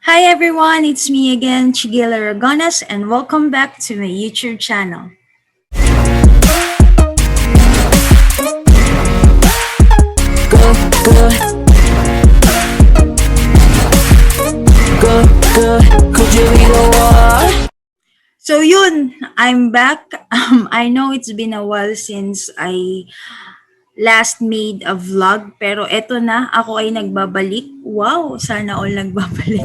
Hi everyone, it's me again, Chegail Aragones, and welcome back to my YouTube channel. Could you be the one? So yun, I'm back. I know it's been a while since I last made a vlog, pero eto na, ako ay nagbabalik. Wow, sana all nagbabalik.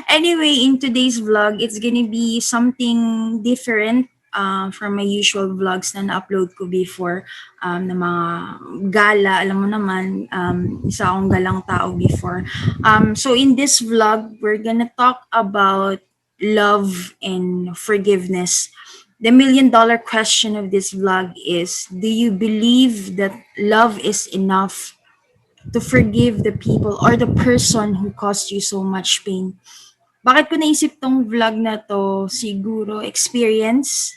Anyway, in today's vlog, it's gonna be something different from my usual vlogs na na-upload ko before na mga gala. Alam mo naman, isa akong galang tao before. So in this vlog, we're gonna talk about love and forgiveness. The $1,000,000 question of this vlog is, do you believe that love is enough to forgive the people or the person who caused you so much pain? Bakit ko naisip tong vlog na to? Siguro experience.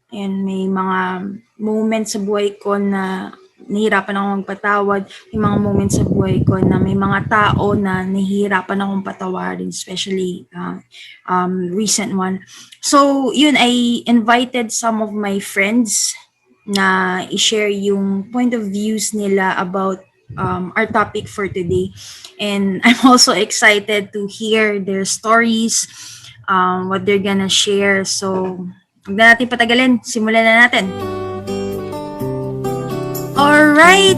And may mga moments sa buhay ko na nahihirapan akong magpatawad. May mga moments sa buhay ko na may mga tao na nahihirapan akong patawarin, especially recent one. So, yun, I invited some of my friends na i-share yung point of views nila about our topic for today. And I'm also excited to hear their stories, what they're gonna share. So, huwag na natin patagalin. Simulan na natin. Alright,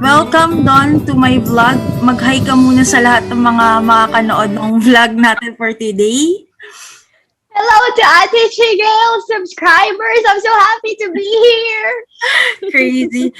welcome Don to my vlog. Mag-hi ka muna sa lahat ng mga makakanood ng vlog natin for today. Hello to Ate Chegail subscribers. I'm so happy to be here. Crazy.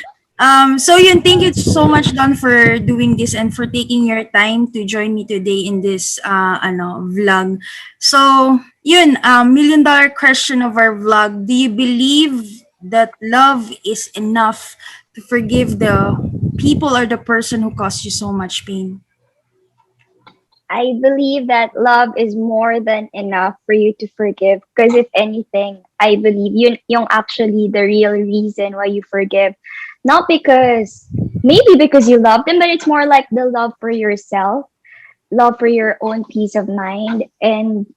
So yun, thank you so much Don for doing this and for taking your time to join me today in this vlog. So yun, $1,000,000 question of our vlog. Do you believe that love is enough to forgive the people or the person who caused you so much pain? I believe that love is more than enough for you to forgive. Because if anything, I believe yung actually the real reason why you forgive. Not because, maybe because you love them, but it's more like the love for yourself, love for your own peace of mind. And,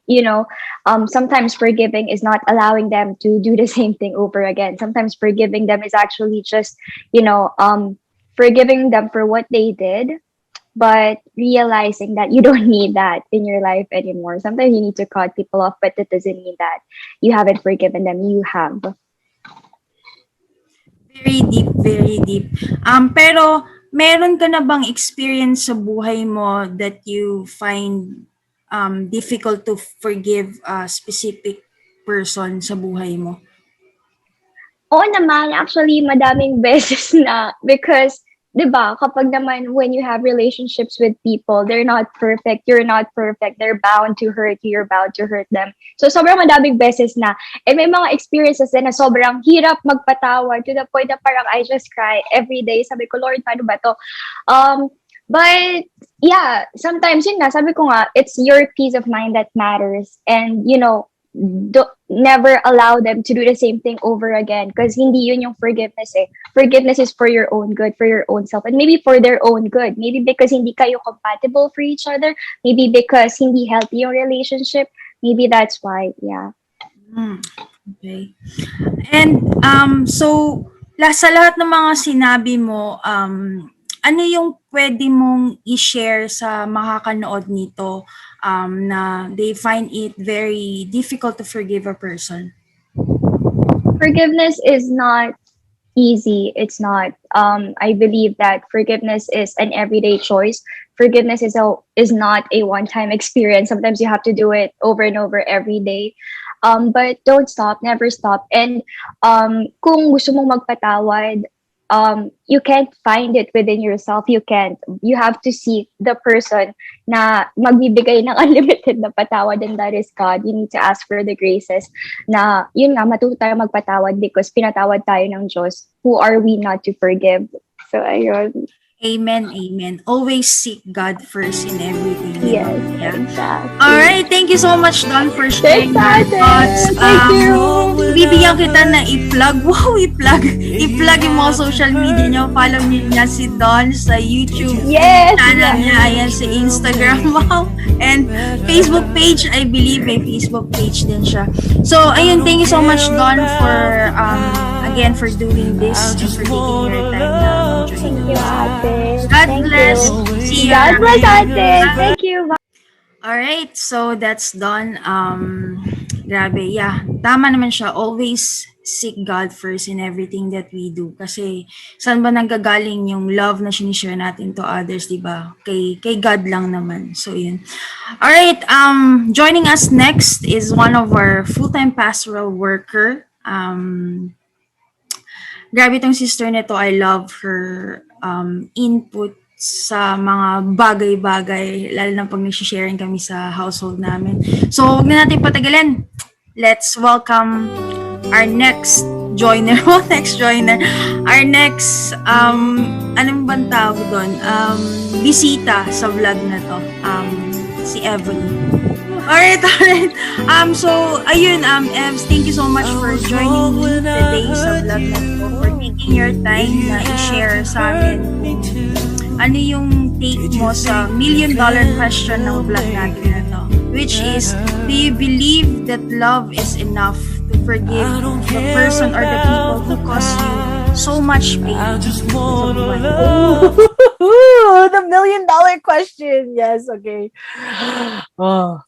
sometimes forgiving is not allowing them to do the same thing over again. Sometimes forgiving them is actually just, forgiving them for what they did, but realizing that you don't need that in your life anymore. Sometimes you need to cut people off, but that doesn't mean that you haven't forgiven them. You have. Very deep, very deep. Pero meron ka na bang experience sa buhay mo that you find difficult to forgive a specific person sa buhay mo? Oo naman, actually, madaming beses na because, di ba, kapag naman when you have relationships with people, they're not perfect, you're not perfect, they're bound to hurt you, you're bound to hurt them. So, sobrang madaming beses na. And may mga experiences din na sobrang hirap magpatawad to the point na parang I just cry every day. Sabi ko, Lord, paano ba to? But, yeah, sometimes yun nga, sabi ko nga, it's your peace of mind that matters. And, never allow them to do the same thing over again because hindi yun yung forgiveness eh. Forgiveness is for your own good, for your own self, and maybe for their own good. Maybe because hindi kayo compatible for each other. Maybe because hindi healthy yung relationship. Maybe that's why, yeah. Okay. And so sa lahat ng mga sinabi mo, ano yung pwede mong i-share sa makakanood nito na they find it very difficult to forgive a person? Forgiveness is not easy. It's not. I believe that forgiveness is an everyday choice. Forgiveness is not a one-time experience. Sometimes you have to do it over and over every day. But don't stop, never stop. And kung gusto mong magpatawad, you can't find it within yourself. You can't. You have to seek the person na magbibigay ng unlimited na patawad, and that is God. You need to ask for the graces na, yun nga, matuto tayo magpatawad because pinatawad tayo ng Diyos. Who are we not to forgive? So, ayun. Amen, amen. Always seek God first in everything we do. Yes, Yeah. All exactly. right, thank you so much, Don, for Thanks, sharing your thoughts. Ate. Thank you. Bibigyan kita na i-plug. Wow, i-plug. I-plug yung mga social media niyo. Follow niyo niya si Don sa YouTube Yes, channel yes. niya. Ayan, sa Instagram. Wow. And Facebook page, I believe may Facebook page din siya. So, ayun, thank you so much, Don, for, again, for doing this and for taking your time na mag-join Thank you, us. Ate. God Thank bless. you. See you God bless, around. Ate. Thank you. All right, so that's done. Grabe, yeah. Tama naman siya. Always seek God first in everything that we do. Kasi saan ba nanggagaling yung love na sinishare natin to others, di ba? Kay God lang naman. So, yun. All right, joining us next is one of our full-time pastoral worker. Grabe tong sister nito. I love her input sa mga bagay-bagay, lalo na pag nag-sharing kami sa household namin. So, huwag na natin patagalin. Let's welcome our next joiner. Next joiner. Our next, anong bang tawag doon? Bisita sa vlog na to. Si Evelyn. Alright, alright. So, ayun, Evs, thank you so much for joining me today sa vlog na to, for taking your time na i-share sa amin kung ano yung take mo sa million-dollar question ng vlog natin na to, which is, do you believe that love is enough to forgive the person or the people who caused you so much pain? The $1 million question. Yes, okay. Oh,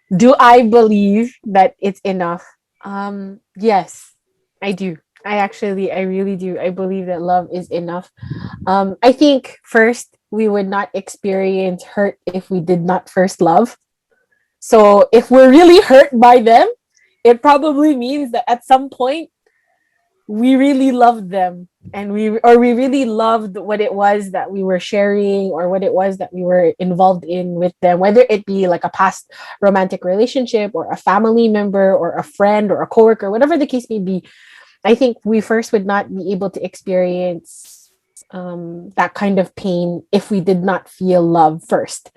do I believe that it's enough? Yes, I do. I really do. I believe that love is enough. I think first we would not experience hurt if we did not first love. So if we're really hurt by them, it probably means that at some point we really loved them, and we really loved what it was that we were sharing, or what it was that we were involved in with them, whether it be like a past romantic relationship, or a family member, or a friend, or a coworker, whatever the case may be. I think we first would not be able to experience that kind of pain if we did not feel love first.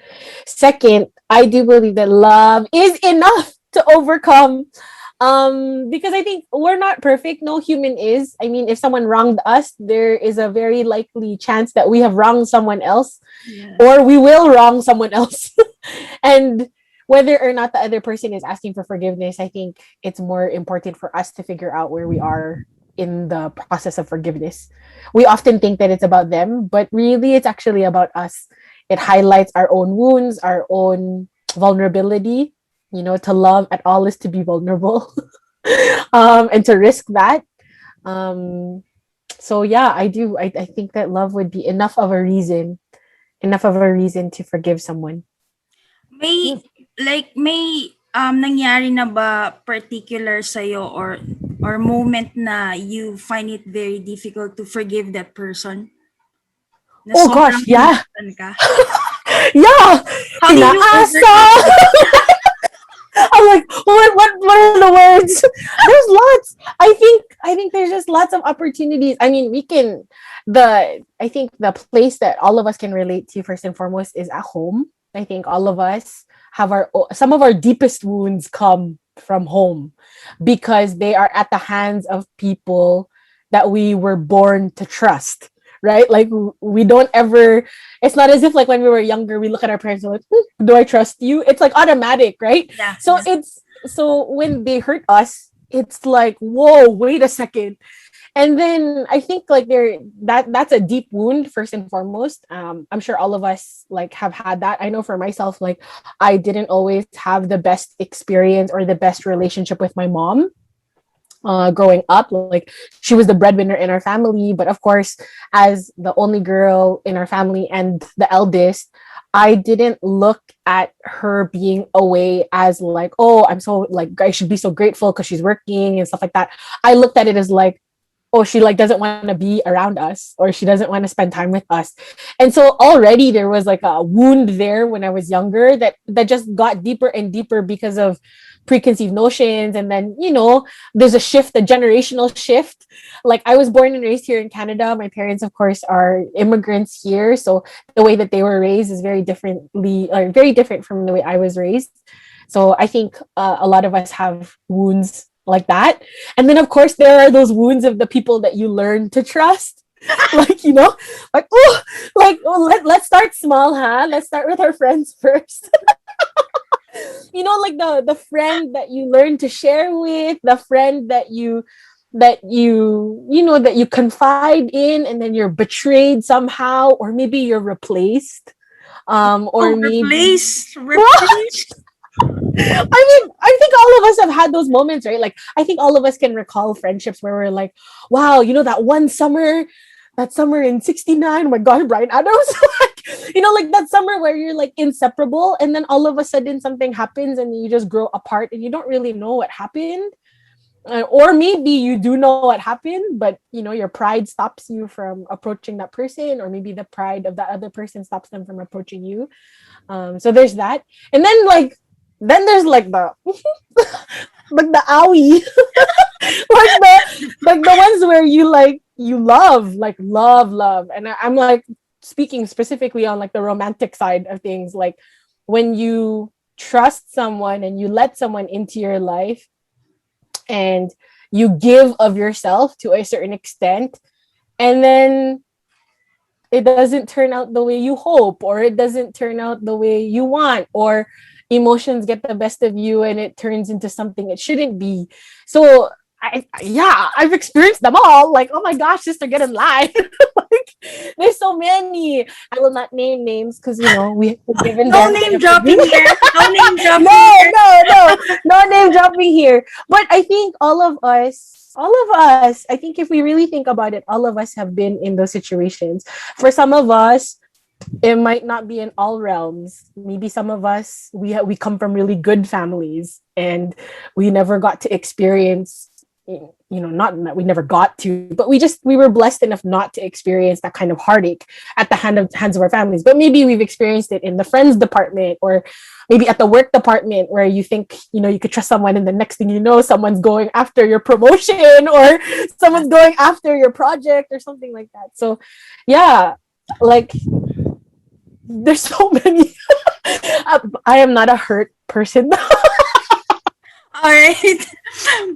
Second, I do believe that love is enough to overcome, because I think we're not perfect. No human is. I mean, if someone wronged us, there is a very likely chance that we have wronged someone else, Yes. or we will wrong someone else. And whether or not the other person is asking for forgiveness, I think it's more important for us to figure out where we are in the process of forgiveness. We often think that it's about them, but really it's actually about us. It highlights our own wounds, our own vulnerability. To love at all is to be vulnerable. And to risk that. So yeah, I do. I think that love would be enough of a reason to forgive someone. May, like, may nangyari na ba particular sa'yo, or moment na you find it very difficult to forgive that person? Na Oh sobrang gosh, yeah. nasaktan ka? Yeah. How did you Pinaasa. overcome it? I'm like, what are the words? There's lots. I think there's just lots of opportunities. I mean, I think the place that all of us can relate to first and foremost is at home. I think all of us have some of our deepest wounds come from home, because they are at the hands of people that we were born to trust. Right? Like, we don't ever, it's not as if like when we were younger, we look at our parents and like, do I trust you? It's like automatic, right? Yeah. So when they hurt us, it's like, whoa, wait a second. And then I think like that's a deep wound first and foremost. I'm sure all of us like have had that. I know for myself, like, I didn't always have the best experience or the best relationship with my mom growing up. Like, she was the breadwinner in our family, but of course, as the only girl in our family and the eldest, I didn't look at her being away as like, oh, I'm so like, I should be so grateful because she's working and stuff like that. I looked at it as like, oh, she like doesn't want to be around us, or she doesn't want to spend time with us. And so already there was like a wound there when I was younger that just got deeper and deeper because of preconceived notions. And then, there's a shift, a generational shift. Like, I was born and raised here in Canada. My parents, of course, are immigrants here, so the way that they were raised is very different from the way I was raised. So I think a lot of us have wounds like that. And then, of course, there are those wounds of the people that you learn to trust. Like, like, oh, like, oh, let's start small, huh? Let's start with our friends first. Like the friend that you learn to share with, the friend that you confide in, and then you're betrayed somehow, or maybe you're replaced. Or Oh, maybe replace. I think all of us have had those moments, right? Like, I think all of us can recall friendships where we're like, wow, that one summer, that summer in 69, oh my God, Brian Adams. Like that summer where you're like inseparable, and then all of a sudden something happens and you just grow apart and you don't really know what happened. Or maybe you do know what happened, but your pride stops you from approaching that person, or maybe the pride of that other person stops them from approaching you. So there's that. And then there's like the like the owie. like the ones where you love. And I'm like speaking specifically on like the romantic side of things, like when you trust someone and you let someone into your life and you give of yourself to a certain extent, and then it doesn't turn out the way you hope, or it doesn't turn out the way you want, or emotions get the best of you and it turns into something it shouldn't be. So I've experienced them all. Like, oh my gosh, sister, get in line. Like, there's so many. I will not name names because we've given No them name enough dropping abuse. here. No name dropping No, here. no name dropping here. But I think all of us, I think if we really think about it, all of us have been in those situations. For some of us, it might not be in all realms. Maybe some of us, we come from really good families and we never got to experience, not that we never got to, but we were blessed enough not to experience that kind of heartache at the hands of our families. But maybe we've experienced it in the friends department, or maybe at the work department, where you think you could trust someone, and the next thing you know, someone's going after your promotion, or someone's going after your project, or something like that. So yeah, like, there's so many. I am not a hurt person. All right.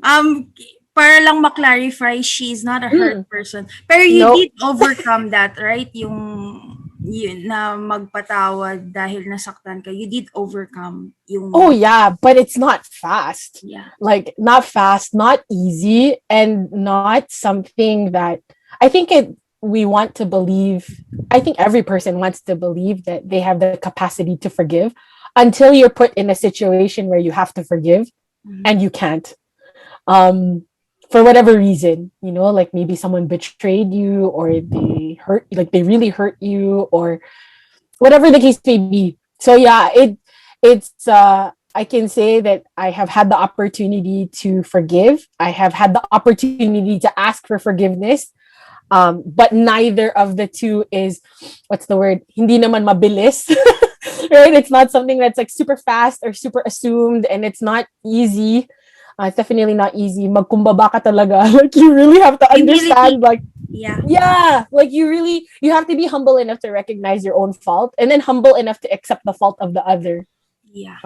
Um, para lang ma-clarify, she's not a hurt person. Pero you No. did overcome that, right? Yun na magpatawad dahil nasaktan ka. You did overcome yung... Oh yeah, but it's not fast. Yeah. Like, not fast, not easy, and not something that I think we want to believe. I think every person wants to believe that they have the capacity to forgive, until you're put in a situation where you have to forgive, and you can't. For whatever reason, like maybe someone betrayed you, or they really hurt you, or whatever the case may be. So yeah, it's I can say that I have had the opportunity to forgive. I have had the opportunity to ask for forgiveness. But neither of the two is, what's the word? Hindi naman mabilis. Right? It's not something that's like super fast or super assumed, and it's not easy. It's definitely not easy. Magkumbaba ka talaga. Like, you really have to understand, like, yeah, like you have to be humble enough to recognize your own fault, and then humble enough to accept the fault of the other. Yeah.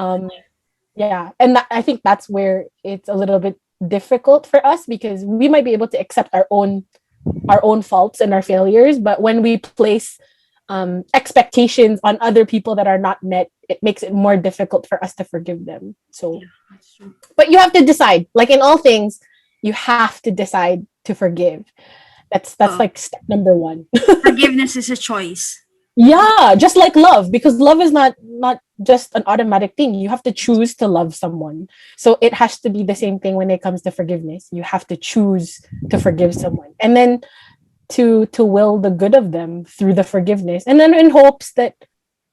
Yeah, and I think that's where it's a little bit difficult for us, because we might be able to accept our own faults and our failures, but when we place expectations on other people that are not met, it makes it more difficult for us to forgive them. So, That's true. but you have to decide. Like in all things, you have to decide to forgive. That's like step number one. Forgiveness is a choice. Yeah, just like love, because love is not just an automatic thing. You have to choose to love someone. So it has to be the same thing when it comes to forgiveness. You have to choose to forgive someone, and then to will the good of them through the forgiveness, and then in hopes that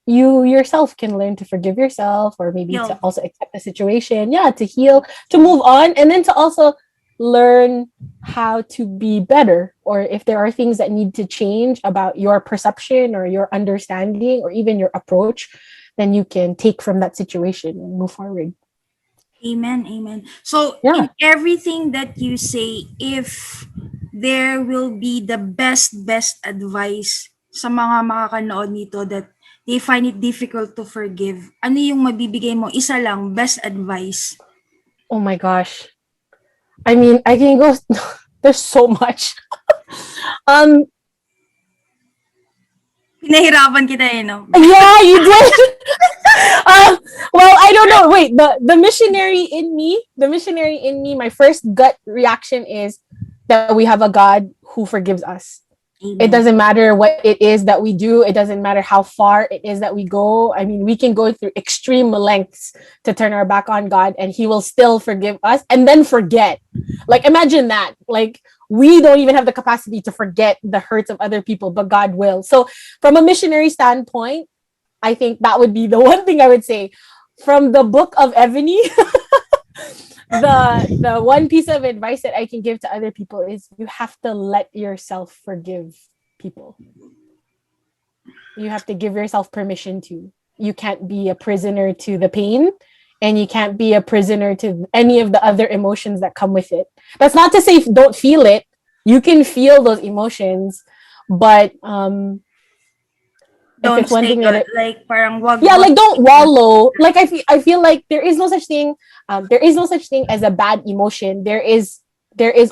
you yourself can learn to forgive yourself, or maybe to also accept the situation. Yeah, to heal, to move on, and then to also learn how to be better, or if there are things that need to change about your perception or your understanding or even your approach, then you can take from that situation and move forward. Amen, amen. So, Yeah. in everything that you say, if there will be the best advice sa mga makakanood nito that they find it difficult to forgive, ano yung mabibigay mo? Isa lang, best advice. Oh my gosh. I mean, I can go. There's so much. um. Pinahirapan kita eh, no? Yeah, you did. Well, I don't know. Wait, the missionary in me. My first gut reaction is that we have a God who forgives us. It Amen. doesn't matter what it is that we do. It doesn't matter how far it is that we go. I mean, we can go through extreme lengths to turn our back on God, and He will still forgive us and then forget. Like, imagine that. Like, we don't even have the capacity to forget the hurts of other people, but God will. So, from a missionary standpoint, I think that would be the one thing I would say. From the book of Ebony, the one piece of advice that I can give to other people is you have to let yourself forgive people. You have to give yourself permission to. You can't be a prisoner to the pain, and you can't be a prisoner to any of the other emotions that come with it. That's not to say don't feel it. You can feel those emotions, but if Don't it's one stay thing that like parang wag yeah, wag like don't wallow. Like I feel like there is no such thing. There is no such thing as a bad emotion. There is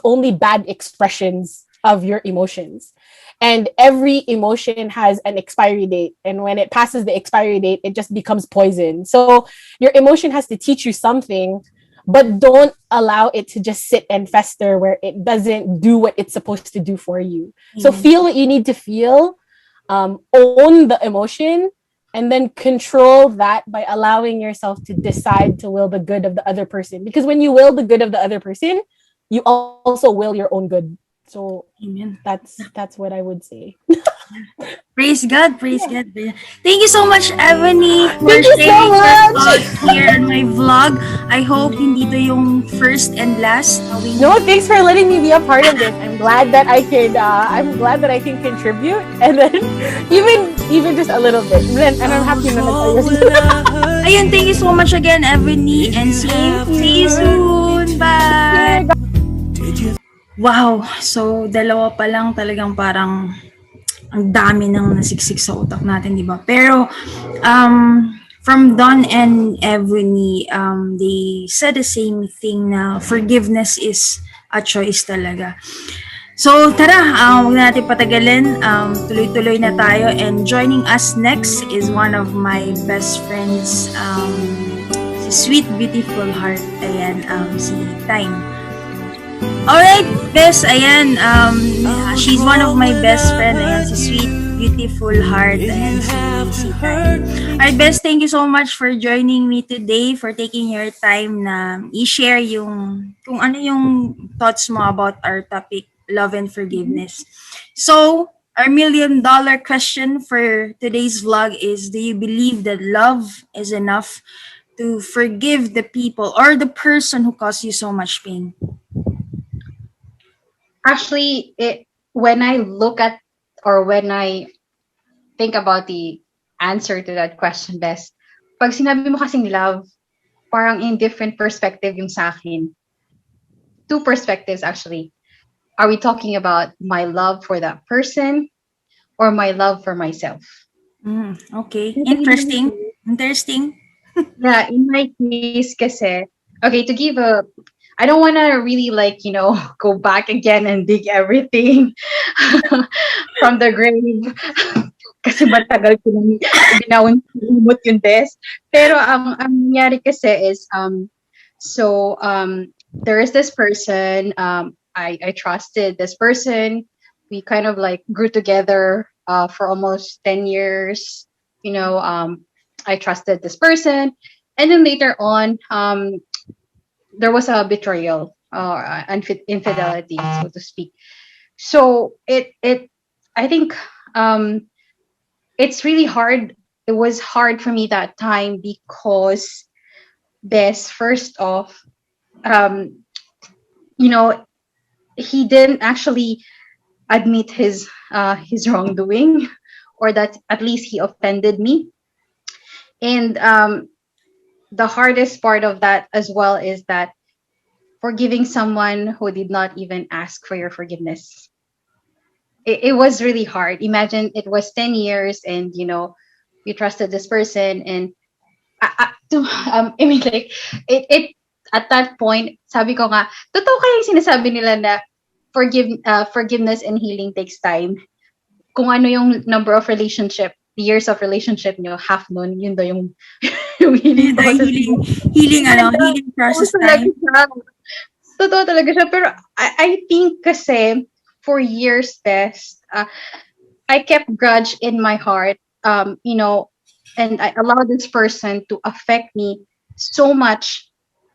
only bad expressions of your emotions, and every emotion has an expiry date, and when it passes the expiry date it just becomes poison. So your emotion has to teach you something, but don't allow it to just sit and fester where it doesn't do what it's supposed to do for you. So Amen. feel what you need to feel, own the emotion, and then control that by allowing yourself to decide to will the good of the other person. Because when you will the good of the other person, you also will your own good. So Amen. that's what I would say. Praise God, praise God. Thank you so much, Ebony, for Thank you so sharing your thoughts much. here on my vlog. I hope hindi to yung first and last. No, thanks for letting me be a part of this. I'm glad that I can. I'm glad that I can contribute, and then even just a little bit. And I'm happy na nag-ayos. Ayun, thank you so much again, Ebony, and see you soon. Bye! Wow! So, dalawa pa lang talagang parang ang dami ng nasiksik sa utak natin, di ba? Pero, from Don and Ebony, they said the same thing na forgiveness is a choice talaga. So, tara, huwag na natin patagalin. Tuloy-tuloy na tayo. And joining us next is one of my best friends, si Sweet Beautiful Heart. Ayan, si Time. Alright, Bes, ayan, she's one of my best friend, ayan, si Sweet Beautiful Heart, ayan, si Time. Alright, Bes, thank you so much for joining me today, for taking your time na i-share yung, kung ano yung thoughts mo about our topic, love and forgiveness. So, our $1,000,000 question for today's vlog is, do you believe that love is enough to forgive the people or the person who caused you so much pain? Actually, when I look at or when I think about the answer to that question, Best, pag sinabi mo kasing love, parang in different perspective yung sa akin. Two perspectives actually. Are we talking about my love for that person or my love for myself? Okay. Interesting. Interesting. Yeah, in my case kasi, okay, to give a, I don't want to really like, go back again and dig everything from the grave. Kasi matagal ko nang binawon yung best. Pero ang nangyari kasi is, there is this person, I trusted this person. We kind of like grew together for almost 10 years. I trusted this person. And then later on, there was a betrayal, infidelity, so to speak. So I think it's really hard. It was hard for me that time because first off, you know, he didn't actually admit his wrongdoing, or that at least he offended me. And the hardest part of that as well is that forgiving someone who did not even ask for your forgiveness. It was really hard. Imagine it was 10 years, and you trusted this person, and I mean, like, it at that point, sabi ko nga, totoo kaya yung sinasabi nila na forgiveness and healing takes time. Kung ano yung number of years of relationship nyo, half nun, yun daw yung, yung healing Yun daw yung process healing, mo. healing, Talaga, healing oo process talaga time. siya. Totoo talaga siya. Pero I think kasi, for years, best, I kept grudge in my heart, and I allowed this person to affect me so much,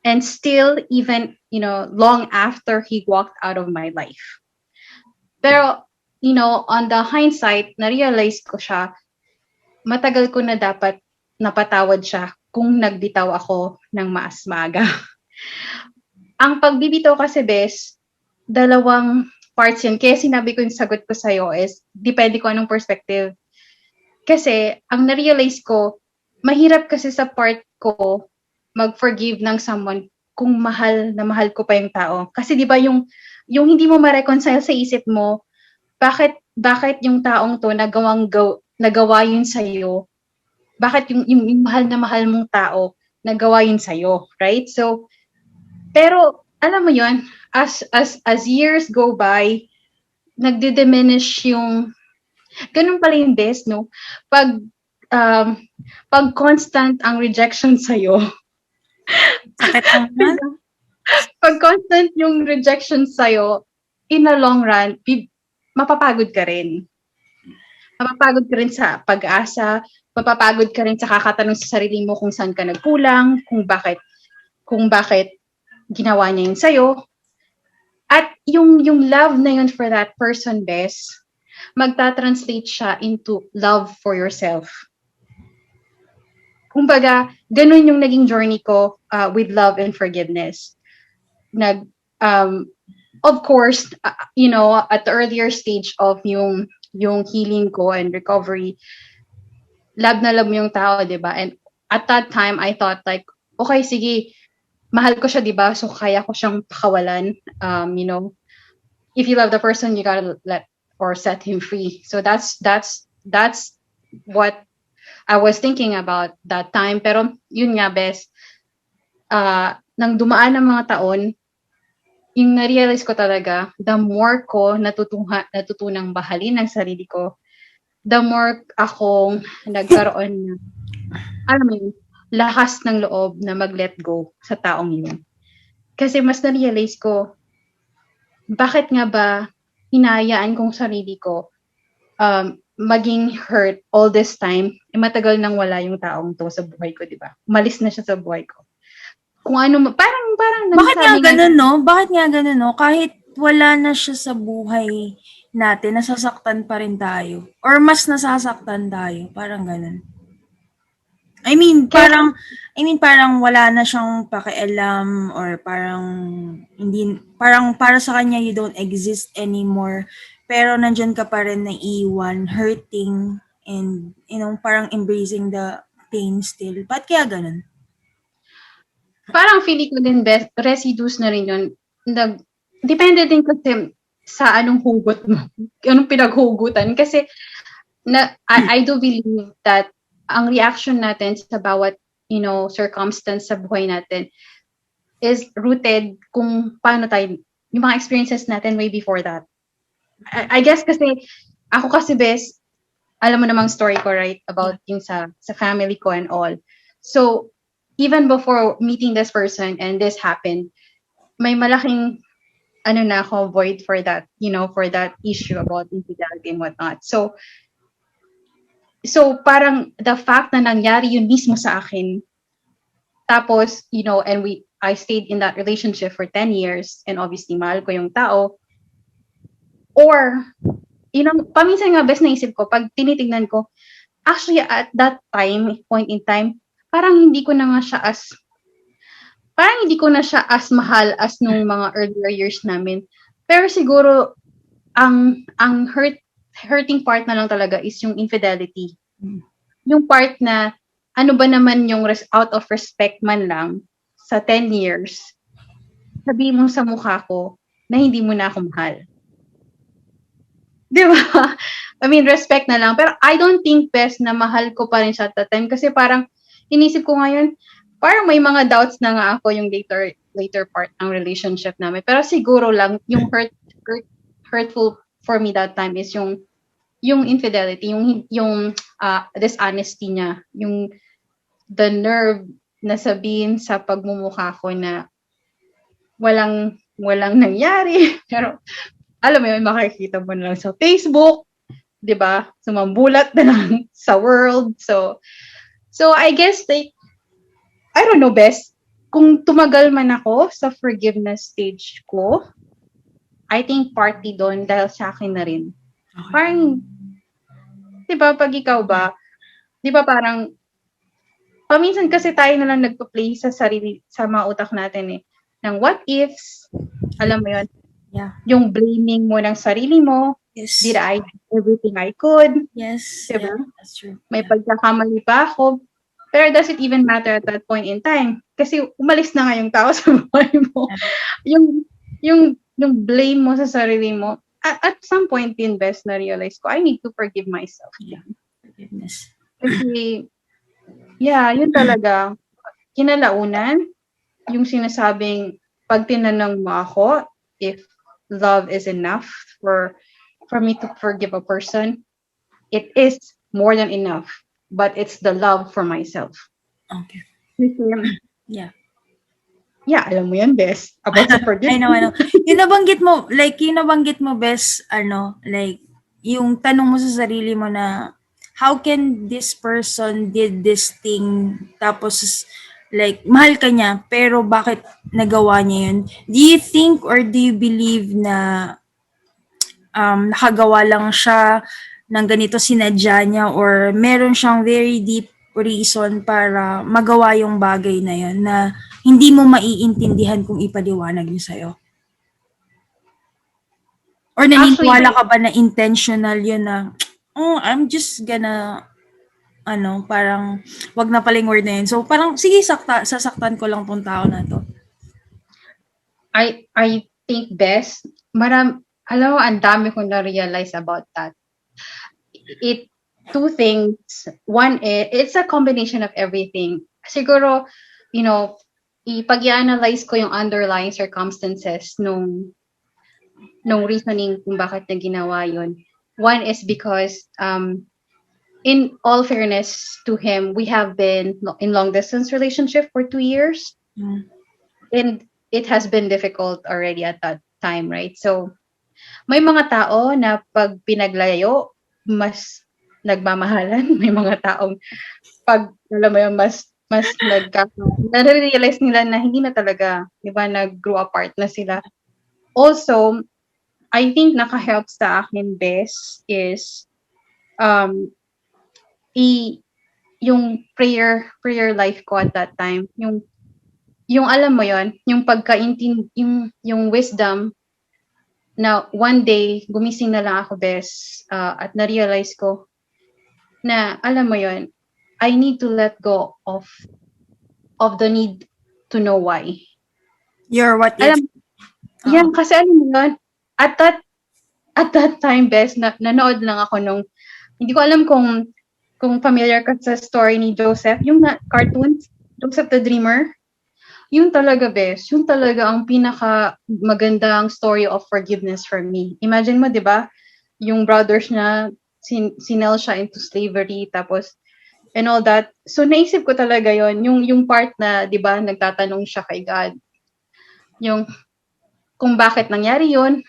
and still, even, long after he walked out of my life. Pero, on the hindsight, na-realize ko siya, matagal ko na dapat napatawad siya kung nagbitaw ako ng maas maaga. Ang pagbibitaw kasi, bes, dalawang parts yun. Kaya sinabi ko yung sagot ko sa'yo is, depende ko anong perspective. Kasi, ang na-realize ko, mahirap kasi sa part ko mag-forgive ng someone kung mahal na mahal ko pa yung tao. Kasi 'di ba yung hindi mo ma-reconcile sa isip mo, bakit yung taong to nagawa yun sa iyo? Bakit yung mahal na mahal mong tao nagawa yun sa iyo, right? So, pero alam mo yun, as years go by, nagdi-diminish yung ganun pala yung best, no? Pag um, pag constant ang rejection sa iyo, Sakit naman. pag constant yung rejection sa'yo, in the long run, mapapagod ka rin. Mapapagod ka rin sa pag-asa, mapapagod ka rin sa kakatanong sa sarili mo kung saan ka nagkulang, kung bakit ginawa niya yun sa'yo. At yung love na yun for that person, best, magta-translate siya into love for yourself. Kumbaga, ganun yung naging journey ko with love and forgiveness. Um, of course, at the earlier stage of yung healing ko and recovery, love na love mo yung tao, 'di ba? And at that time, I thought like, okay, sige, mahal ko siya, 'di ba? So kaya ko siyang pakawalan. If you love the person, you gotta let or set him free. So that's what I was thinking about that time. Pero yun nga, best, nang dumaan ng mga taon, yung na-realize ko talaga, the more ko natutunang bahalin ang sarili ko, the more akong nagkaroon ng, alam mo yun, lakas ng loob na mag-let go sa taong yun. Kasi mas na-realize ko, bakit nga ba hinayaan kong sarili ko maging hurt all this time, matagal nang wala yung taong to sa buhay ko, di ba? Umalis na siya sa buhay ko. Kung ano, parang Bakit nga nasabi ganun, no? Bakit nga ganun, no? Kahit wala na siya sa buhay natin, nasasaktan pa rin tayo. Or mas nasasaktan tayo. Parang ganun. Parang wala na siyang pakialam, or parang hindi, parang para sa kanya you don't exist anymore. Pero nandyan ka pa rin naiiwan, hurting, and parang embracing the pain still. Ba't kaya ganun? parang feeling ko din, best residues na rin yun. Depende din kasi sa anong hugot mo, anong pinaghugutan. Kasi I do believe that ang reaction natin sa bawat circumstance sa buhay natin is rooted kung paano tayo, yung mga experiences natin way before that. I guess kasi ako kasi, best, alam mo namang story ko, right, about yung sa family ko and all. So even before meeting this person and this happened, may malaking na ako void for that, for that issue about infidelity and whatnot. So parang the fact na nangyari yun mismo sa akin, tapos, and I stayed in that relationship for 10 years, and obviously mahal ko yung tao, or, paminsan nga, best naisip ko, pag tinitignan ko, actually at that point in time, parang hindi ko na nga siya parang hindi ko na siya as mahal as nung mga earlier years namin. Pero siguro, ang hurting part na lang talaga is yung infidelity. Yung part na, ano ba naman yung out of respect man lang sa 10 years, sabihin mo sa mukha ko na hindi mo na ako mahal. Di ba? I mean, respect na lang. Pero I don't think, best, na mahal ko pa rin siya at that time. Kasi parang, inisip ko ngayon, parang may mga doubts na nga ako yung later part ng relationship namin. Pero siguro lang, yung hurtful for me that time is yung infidelity, yung dishonesty niya, yung the nerve na sabihin sa pagmumukha ko na walang nangyari. Pero alam mo yun, makikita mo na lang sa Facebook, 'di ba? Sumambulat na lang sa world. So I guess like, I don't know, best, kung tumagal man ako sa forgiveness stage ko, I think partly doon dahil sa akin na rin. Okay. Parang, 'di ba, pag ikaw ba, 'di ba parang paminsan kasi tayo na lang nagpa-play sa sarili, sa mga utak natin ng what ifs, alam mo yun, Yeah. yung blaming mo ng sarili mo, Yes. did I do everything I could? Yes. Diba? Yeah, that's true. May pagkakamali pa ako. Pero does it even matter at that point in time? Kasi umalis na nga yung tao sa buhay mo. yung blame mo sa sarili mo, at some point din, best, na realize ko, I need to forgive myself. Yeah. Forgiveness. Kasi, yeah, yun talaga. Kinalaunan, yung sinasabing, pag tinanong mo ako, if love is enough for me to forgive a person, it is more than enough. But it's the love for myself. Okay. Yeah. Yeah, alam mo yan, best. About sa forgiveness. I know. Yung nabanggit mo, best, like, yung tanong mo sa sarili mo na, how can this person did this thing, tapos, like, mahal ka niya, pero bakit nagawa niya yun? Do you think or do you believe na nakagawa lang siya ng ganito, sinadya niya, or meron siyang very deep reason para magawa yung bagay na yun na hindi mo maiintindihan kung ipaliwanag niya sa'yo? Or naniniwala ka ba na intentional yun na, I'm just gonna, parang, wag na paling word na yun. So, parang, sige, sasaktan ko lang tong tao na to. I think, best, alam mo, ang dami kong na-realize about that. Two things. One, it's a combination of everything. Siguro, ipag-i-analyze ko yung underlying circumstances nung reasoning kung bakit na ginawa yun. One is because, in all fairness to him, we have been in long-distance relationship for 2 years. And it has been difficult already at that time, right? So, may mga tao na pag pinaglayo, mas nagmamahalan. May mga taong pag, alam mo yun, mas na-realize nila na hindi na talaga, di ba, nag-grow apart na sila. Also, I think naka-help sa akin, best, is yung prayer life ko at that time. Yung alam mo yon, yung yung wisdom na one day, gumising na lang ako, best, at na-realize ko na, alam mo yon, I need to let go of the need to know why. Your what if? Yan, kasi alam mo yun, at that time, best, nanood lang ako nung, hindi ko alam kung familiar ka sa story ni Joseph, yung cartoons, Joseph the Dreamer. Yun talaga, best. Yun talaga ang pinaka magandang story of forgiveness for me. Imagine mo, di ba? Yung brothers niya, sinel siya into slavery, tapos, and all that. So, naisip ko talaga yon, yung part na, di ba, nagtatanong siya kay God. Yung, kung bakit nangyari yon.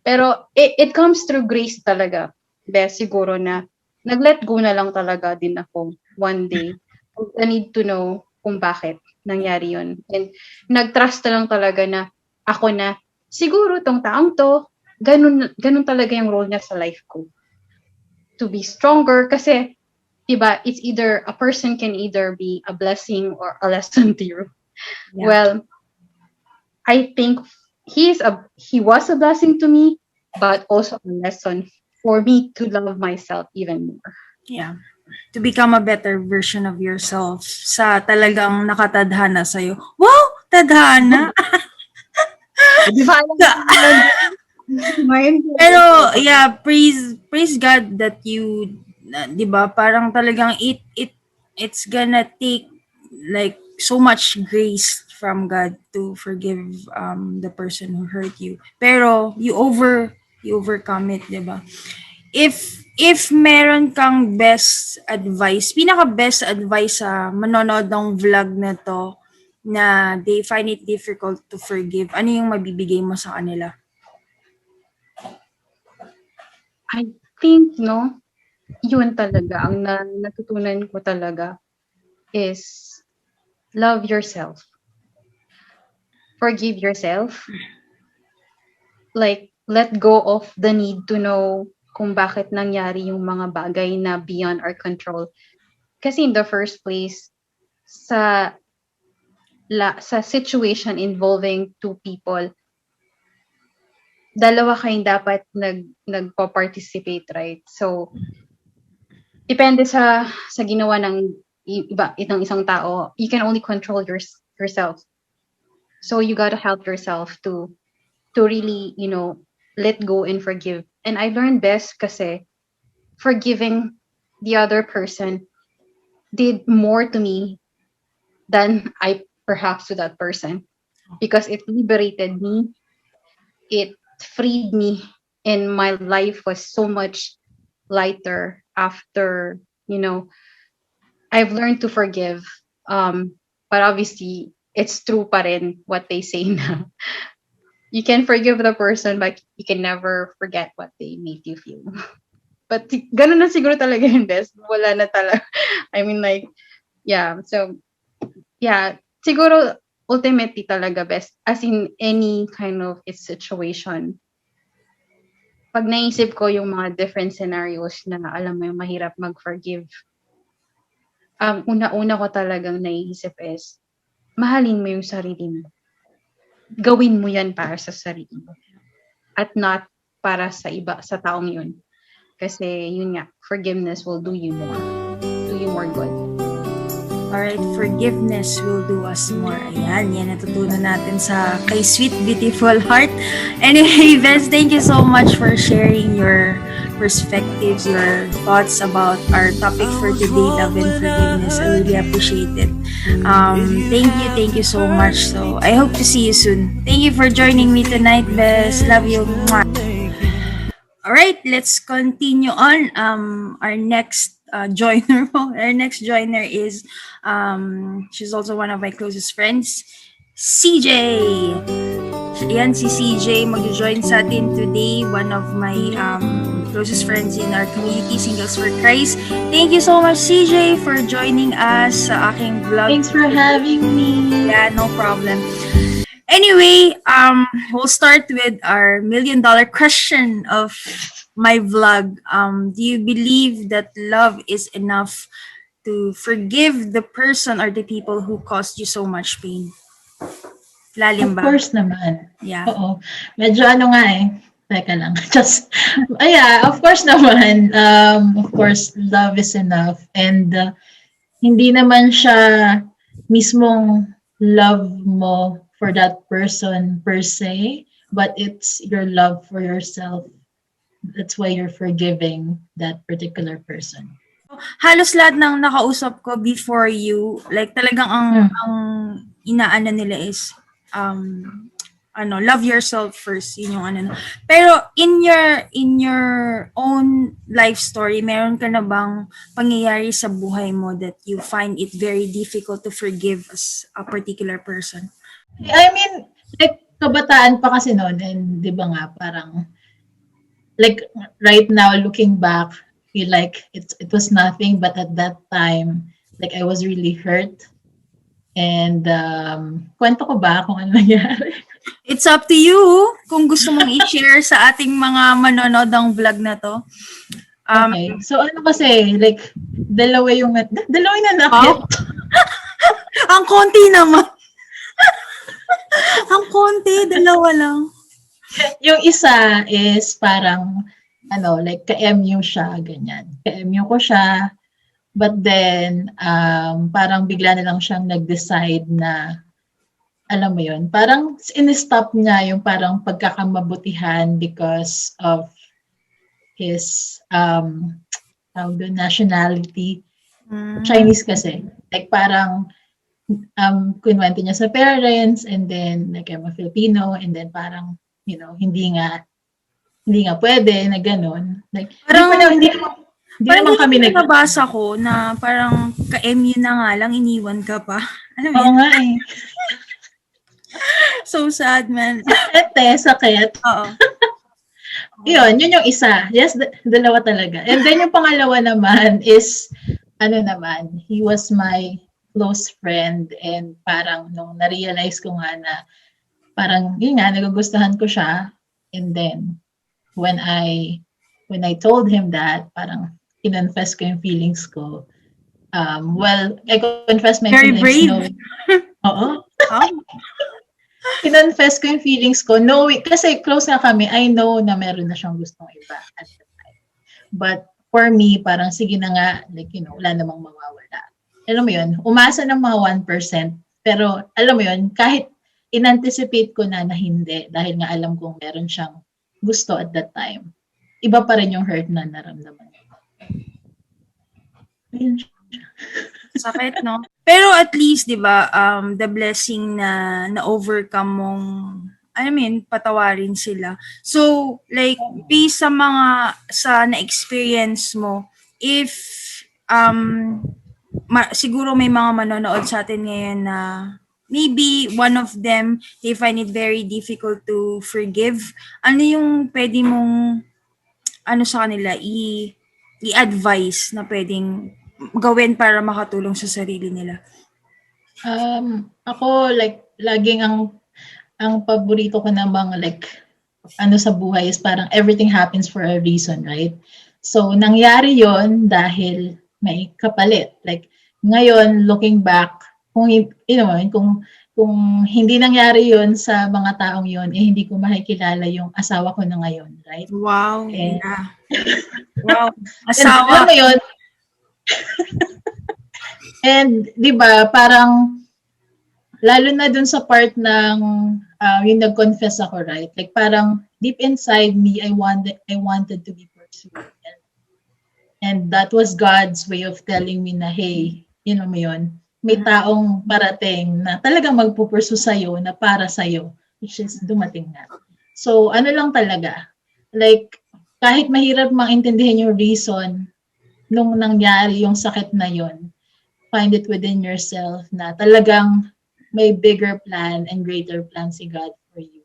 Pero, it comes through grace talaga. Best, siguro na, nag-let go na lang talaga din ako one day. I need to know kung bakit nangyari yon. And nag-trust na lang talaga na ako na siguro tong taong to, ganun talaga yung role niya sa life ko. To be stronger kasi, diba, it's either a person can either be a blessing or a lesson to you. Yeah. Well, I think he was a blessing to me, but also a lesson for me to love myself even more. Yeah. To become a better version of yourself sa talagang nakatadhana sa'yo. Wow! Tadhana! Di ba alam ko yun? Ngayon ko Pero, lang. yeah, praise God that you, 'di ba, parang talagang it's gonna take like so much grace from God to forgive the person who hurt you. Pero you overcome it, 'di ba? If meron kang best advice, pinaka best advice sa manonood ng vlog na to na they find it difficult to forgive, ano yung mabibigay mo sa kanila? I think, no, yun talaga, ang natutunan ko talaga is love yourself. Forgive yourself. Like, let go of the need to know kung bakit nangyari yung mga bagay na beyond our control. Kasi in the first place, sa sa situation involving two people, dalawa kayong dapat nagpa-participate, right? So, depende sa ginawa ng itong isang tao. You can only control yourself. So you gotta help yourself to really, let go and forgive. And I learned best kasi forgiving the other person did more to me than I perhaps to that person, because it liberated me, it freed me, and my life was so much lighter after, I've learned to forgive. But obviously, it's true pa rin what they say na you can forgive the person, but you can never forget what they made you feel. But ganun na siguro talaga yun, best. Wala na talaga. I mean, like, yeah. So, yeah. Siguro, ultimately talaga best. As in any kind of its situation. Pag naisip ko yung mga different scenarios na alam mo yung mahirap mag-forgive, una-una ko talagang naiisip is, mahalin mo yung sarili mo. Gawin mo yan para sa sarili mo. At not para sa iba, sa taong yun. Kasi yun nga, forgiveness will do you more good. Alright, forgiveness will do us more. Ayan, yan natutunan natin sa kay Sweet Beautiful Heart. Anyway, Vez, thank you so much for sharing your perspectives, your thoughts about our topic for today, love and forgiveness. I really appreciate it. Thank you so much. So, I hope to see you soon. Thank you for joining me tonight, Vez. Love you. Mwah. Alright, let's continue on. Our next joiner. Our next joiner is she's also one of my closest friends, CJ. Yan si CJ mag-join sa atin today, one of my closest friends in our community, Singles for Christ. Thank you so much, CJ, for joining us sa aking vlog. Thanks for having me. Yeah, no problem. Anyway, we'll start with our $1 million question of my vlog. Do you believe that love is enough to forgive the person or the people who caused you so much pain? Lalim Of ba? course naman. Yeah. Oo. Medyo ano nga eh. Teka lang. Just, yeah, of course naman. Of course, love is enough. And hindi naman siya mismong love mo for that person per se, but it's your love for yourself. That's why you're forgiving that particular person. Halos lahat ng nakausap ko before you, like talagang ang inaano nila is love yourself first, yun yung ano. Pero in your own life story, meron ka na bang pangyayari sa buhay mo that you find it very difficult to forgive as a particular person? I mean, like, kabataan pa kasi noon, and di ba nga, parang, like, right now, looking back, feel like it was nothing, but at that time, like, I was really hurt. And, kwento ko ba kung ano nangyari? It's up to you kung gusto mong i-share sa ating mga manonood ng vlog na to. Okay. So, ano kasi, like, dalawa yung nanakit. Ang konti naman. Ang konti, dalawa lang. Yung isa is parang, like ka-MU siya, ganyan. Ka-MU ko siya, but then, parang bigla na lang siyang nag-decide na, alam mo yun, parang in-stop niya yung parang pagkakamabutihan because of his, tawag doon, nationality. Chinese kasi. Like parang, kunwento niya sa parents, and then, like, I'm a Filipino, and then parang, hindi nga pwede na gano'n. Like, Parang, hindi parang naman kami ganyan yung nabasa ko na parang ka-MU na nga lang, iniwan ka pa. Alam mo Oo yun? nga eh. So sad, man. Sakit. Oo. Yun yung isa. Yes, dalawa talaga. And then yung pangalawa naman is, he was my close friend, and parang nung na-realize ko nga na parang, yun nga, nagugustuhan ko siya. And then, when I told him that, parang kinonfess ko yung feelings ko. Well, I confessed my Very feelings. brave. Oo. Oh. Kinonfess ko yung feelings ko. Kasi close na kami, I know na meron na siyang gustong iba at the time. But for me, parang sige na nga, like, wala namang mawawala. Alam mo yun, umasa ng mga 1%, pero alam mo yun, kahit in-anticipate ko na hindi, dahil nga alam kong meron siyang gusto at that time, iba pa rin yung hurt na naramdaman ko. Ayun siya. Sakit, no? Pero at least, di ba, the blessing na na-overcome mong, patawarin sila. So, like, based sa na-experience mo, if, siguro may mga manonood sa atin ngayon na maybe one of them, they find it very difficult to forgive. Ano yung pwede mong, sa kanila, i-advise na pwedeng gawin para makatulong sa sarili nila? Ako, like, laging ang paborito ko ng mga, like, sa buhay is parang everything happens for a reason, right? So, nangyari yon dahil may kapalit. Like, ngayon, looking back, kung hindi nangyari yon sa mga taong yon, hindi ko makikilala yung asawa ko na ngayon, right? Wow. And, yeah. Wow. Alam Asawa. mo yun? And, di ba, parang, lalo na dun sa part ng, yung nag-confess ako, right? Like, parang, deep inside me, I wanted to be pursued. And that was God's way of telling me na, hey, mo yun, may taong parating na talagang magpupursu sa'yo, na para sa'yo, which is dumating na. So, lang talaga, like, kahit mahirap maintindihan yung reason nung nangyari yung sakit na yun, find it within yourself na talagang may bigger plan and greater plan si God for you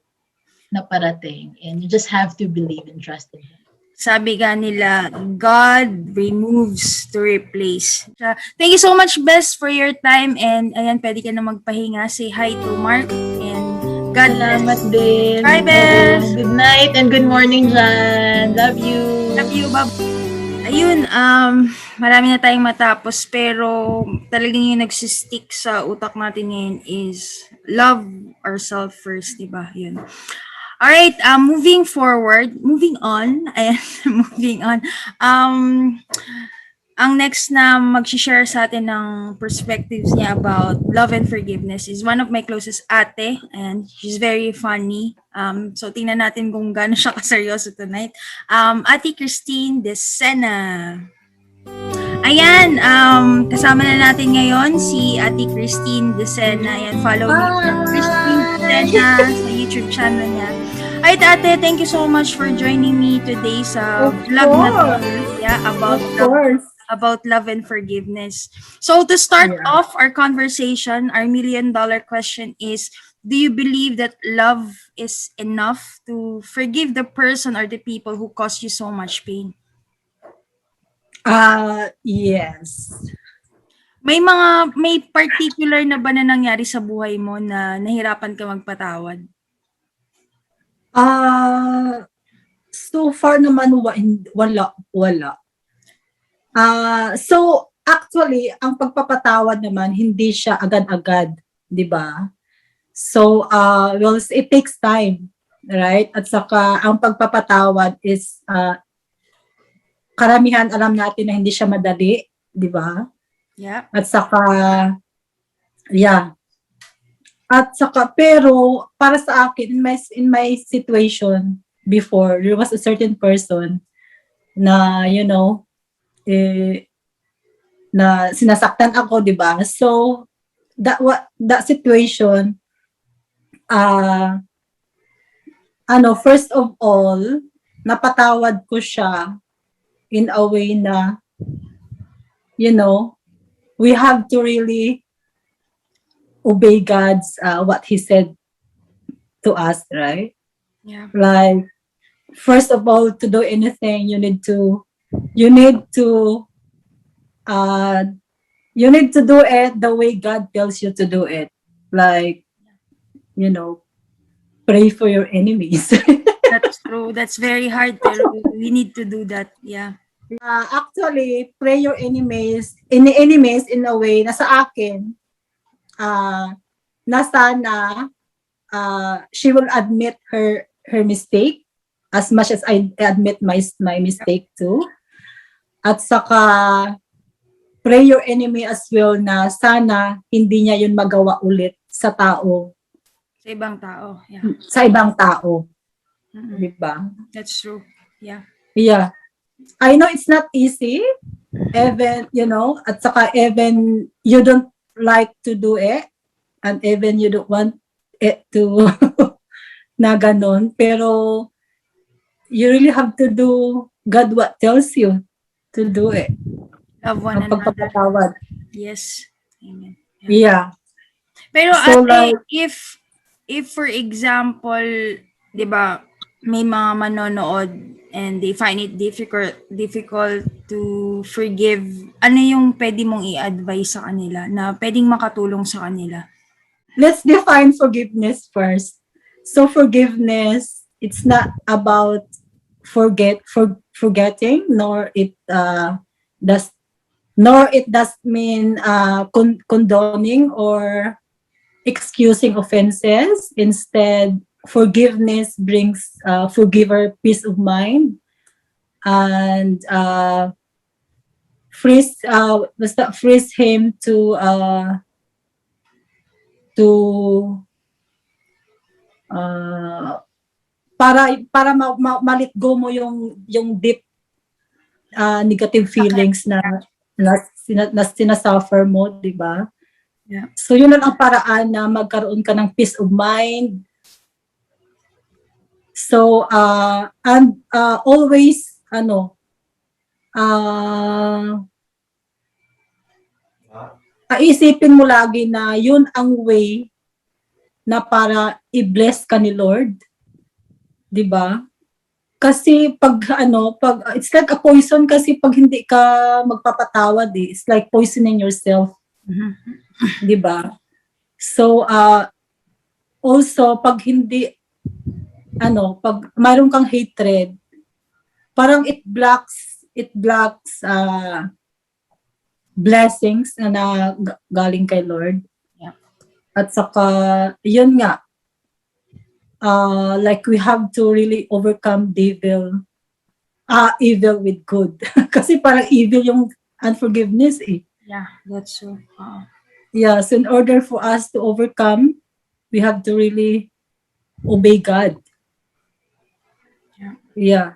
na parating. And you just have to believe and trust in Him. Sabi nga nila, God removes to replace. Thank you so much, Bess, for your time. And ayan, pwede ka na magpahinga. Say hi to Mark. And God Salamat bless. din. Bye, Bess. Good night and good morning, Jan. Love you. Love you. Bye. Ayun, marami na tayong matapos, pero talagang yung nagsistick sa utak natin ngayon is love ourselves first, diba? Yun. Alright, moving on, ayan, moving on. Ang next na mag-share sa atin ng perspectives niya about love and forgiveness is one of my closest ate, and she's very funny. So tingnan natin kung gaano siya kaseryoso tonight. Ate Christine De Sena. Ayan, kasama na natin ngayon si Ate Christine De Sena. Ayan, follow niyo Christine De Sena sa YouTube channel niya. Alright, ate, thank you so much for joining me today sa vlog na to. Yeah, about love and forgiveness. So to start off our conversation, our $1 million question is, do you believe that love is enough to forgive the person or the people who caused you so much pain? Yes. May particular na ba na nangyari sa buhay mo na nahirapan ka magpatawad? So far naman wala. So actually, ang pagpapatawad naman hindi siya agad-agad, 'di ba? So, well, it takes time, right? At saka, ang pagpapatawad is, karamihan alam natin na hindi siya madali, di ba? Yeah. At saka, yeah. At saka, pero, para sa akin, in my situation before, there was a certain person na, na sinasaktan ako, di ba? So, that situation, first of all, napatawad ko siya in a way na, we have to really obey God's, what He said to us, right? Yeah. Like, first of all, to do anything, you need to do it the way God tells you to do it. Like, pray for your enemies. That's true. That's very hard, pero we need to do that. Yeah. Actually, pray your enemies in a way na sa akin, na sana she will admit her mistake as much as I admit my mistake too. At saka, pray your enemy as well na sana hindi niya yun magawa ulit sa tao. Sa ibang tao. Yeah. Sa ibang tao. Mm-mm. Diba? That's true. Yeah. Yeah. I know it's not easy. Even, at saka even you don't like to do it. And even you don't want it to na ganon. Pero you really have to do God what tells you to do it. Love one Ang another. pagpapatawad. Yes. Amen. Yeah. Pero So, ate, if for example, 'di ba, may mga manonood and they find it difficult to forgive, ano yung pwede mong i-advise sa kanila na pwedeng makatulong sa kanila? Let's define forgiveness first. So forgiveness, it's not about forgetting, nor it does mean condoning or excusing offenses. Instead, forgiveness brings forgiver peace of mind and frees him to para ma-let go mo yung deep negative feelings na sinasuffer mo, di ba? Yeah. So yun lang ang paraan na magkaroon ka ng peace of mind. So and always isipin mo lagi na yun ang way na para i-bless ka ni Lord. 'Di ba? Kasi pag it's like a poison kasi pag hindi ka magpapatawad it's like poisoning yourself. Mhm. 'Di ba? So also pag hindi pag mayroon kang hatred, parang it blocks blessings na galing kay Lord. Yeah. At saka yun nga, like we have to really overcome evil with good. Kasi parang evil yung unforgiveness eh. Yeah, that's true. Yeah, so in order for us to overcome, we have to really obey God. Yeah.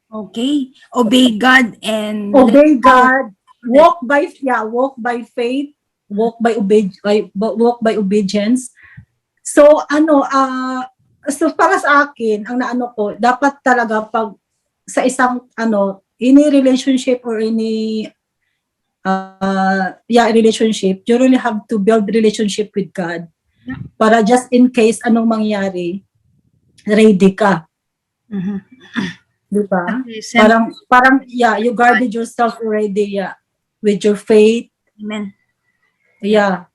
Okay. Obey God and Obey God. Walk by faith, walk by obedience. So so para sa akin, ang naano ko, dapat talaga pag sa isang any relationship or any relationship, you really have to build relationship with God. Para just in case anong mangyari, ready ka. Mhm. Di ba? Yes, Parang you guarded yourself already with your faith. Amen. Yeah.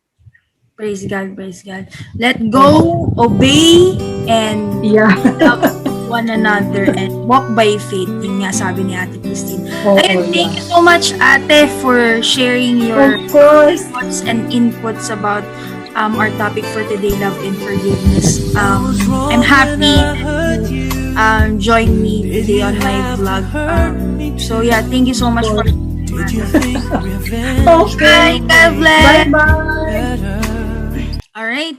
Praise God, praise God. Let go, obey, and love one another and walk by faith. Yun nga sabi ni Ate Christine. Ayun, thank you so much, Ate, for sharing your Of course. thoughts and inputs about our topic for today, love and forgiveness. I'm happy that you joined me today on my vlog. So yeah, thank you so much for. Okay. Bye. God bless. Bye-bye. All right.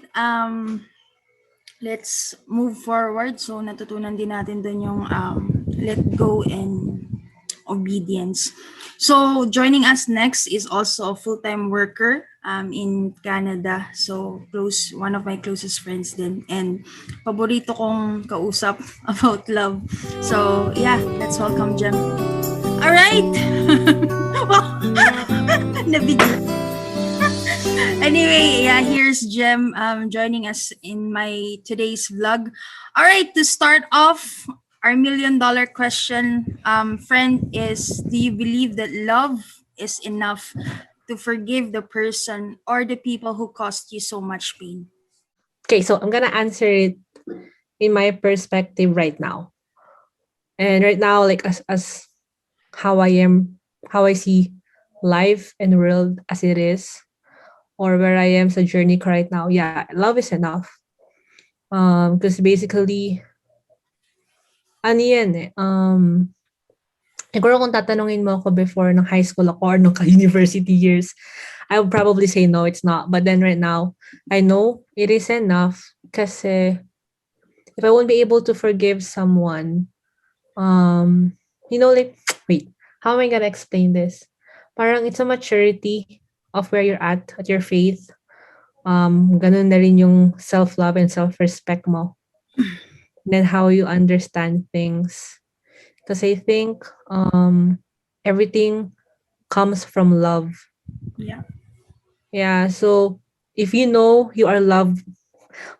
Let's move forward. So natutunan din natin dun yung let go and obedience. So joining us next is also a full-time worker in Canada. So one of my closest friends din. And paborito kong kausap about love. So yeah, let's welcome Jem. All right. Nabigla. Anyway, yeah, here's Jem joining us in my today's vlog. All right, to start off, our $1,000,000 question, friend, is: do you believe that love is enough to forgive the person or the people who caused you so much pain? Okay, so I'm gonna answer it in my perspective right now. And right now, like as how I am, how I see life and world as it is, or where I am sa journey ko right now, yeah, love is enough. Because basically, ano yan eh, siguro kung tatanungin mo ako before ng high school ako or nung university years, I would probably say no, it's not. But then right now, I know it is enough kasi if I won't be able to forgive someone, like, wait, how am I gonna explain this? Parang it's a maturity of where you're at your faith. Ganun na rin yung self-love and self-respect mo. And then how you understand things. Because I think everything comes from love. Yeah. Yeah, so if you know you are loved,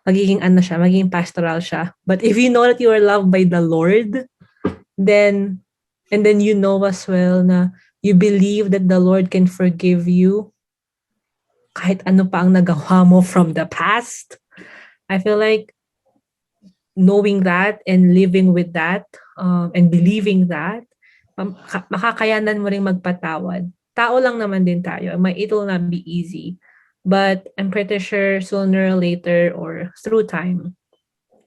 magiging pastoral siya. But if you know that you are loved by the Lord, then you know as well na you believe that the Lord can forgive you kahit ano pa ang nagawa mo from the past. I feel like knowing that and living with that and believing that, makakayanan mo ring magpatawad. Tao lang naman din tayo. It will not be easy. But I'm pretty sure sooner or later or through time,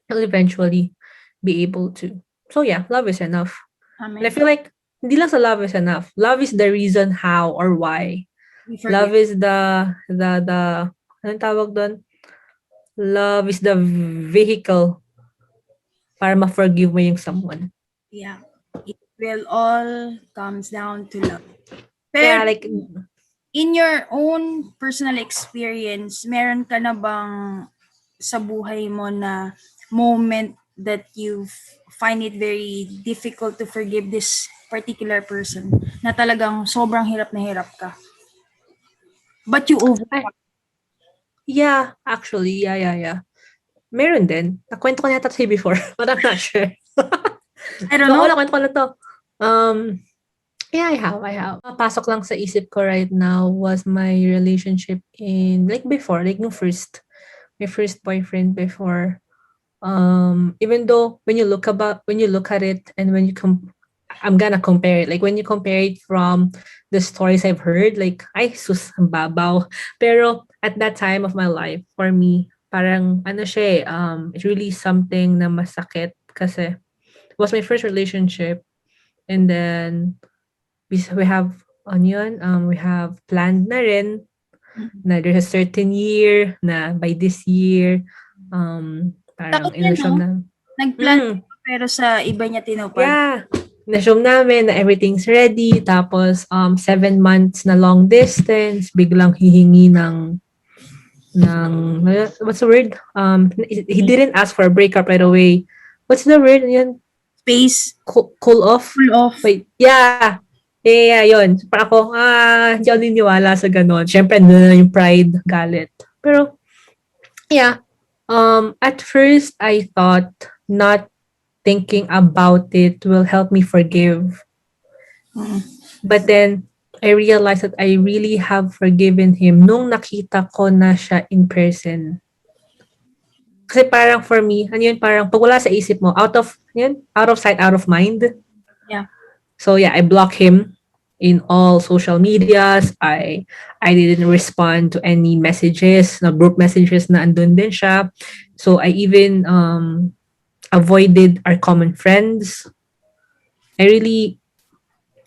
you'll eventually be able to. So yeah, love is enough. Amen. And I feel like hindi lang sa love is enough. Love is the reason how or why. Love is the anong tawag doon? Love is the vehicle para ma-forgive mo yung someone. Yeah. It will all comes down to love. Yeah, Pero, like, in your own personal experience, meron ka na bang sa buhay mo na moment that you find it very difficult to forgive this particular person na talagang sobrang hirap na hirap ka? But you overcome. yeah, actually, yeah. Meron din. Nakwento ko na yata sa'yo before, but I'm not sure. I don't know. Nakwento ko na to. Yeah, I have. Pasok lang sa isip ko right now was my relationship in, like before, like my first boyfriend before. Even though when you look at it and when you I'm gonna compare it. Like when you compare it from the stories I've heard, like, ay, sus, ang babaw. Pero at that time of my life, for me, parang, siya it's really something na masakit kasi it was my first relationship. And then, we have, we have planned na rin na there's a certain year na by this year, parang Takot yan, in-assume no? na. Nagplan pero sa iba niya tinupad. Yeah. Na-assume namin na everything's ready. Tapos, 7 months na long distance. Biglang hihingi ng what's the word? He didn't ask for a breakup right away. What's the word? Yan? Space. Cool off? Cool off. Wait, yeah. Yeah, yun. Para ako, hindi ako niniwala sa ganon. Siyempre, na yung pride, galit. Pero, yeah. At first, I thought not thinking about it will help me forgive. But then, I realized that I really have forgiven him nung nakita ko na siya in person. Kasi parang for me, parang pag wala sa isip mo, out of sight, out of mind. Yeah. So yeah, I block him. in all social medias. I didn't respond to any messages, na group messages na andun din siya. So I even avoided our common friends. I really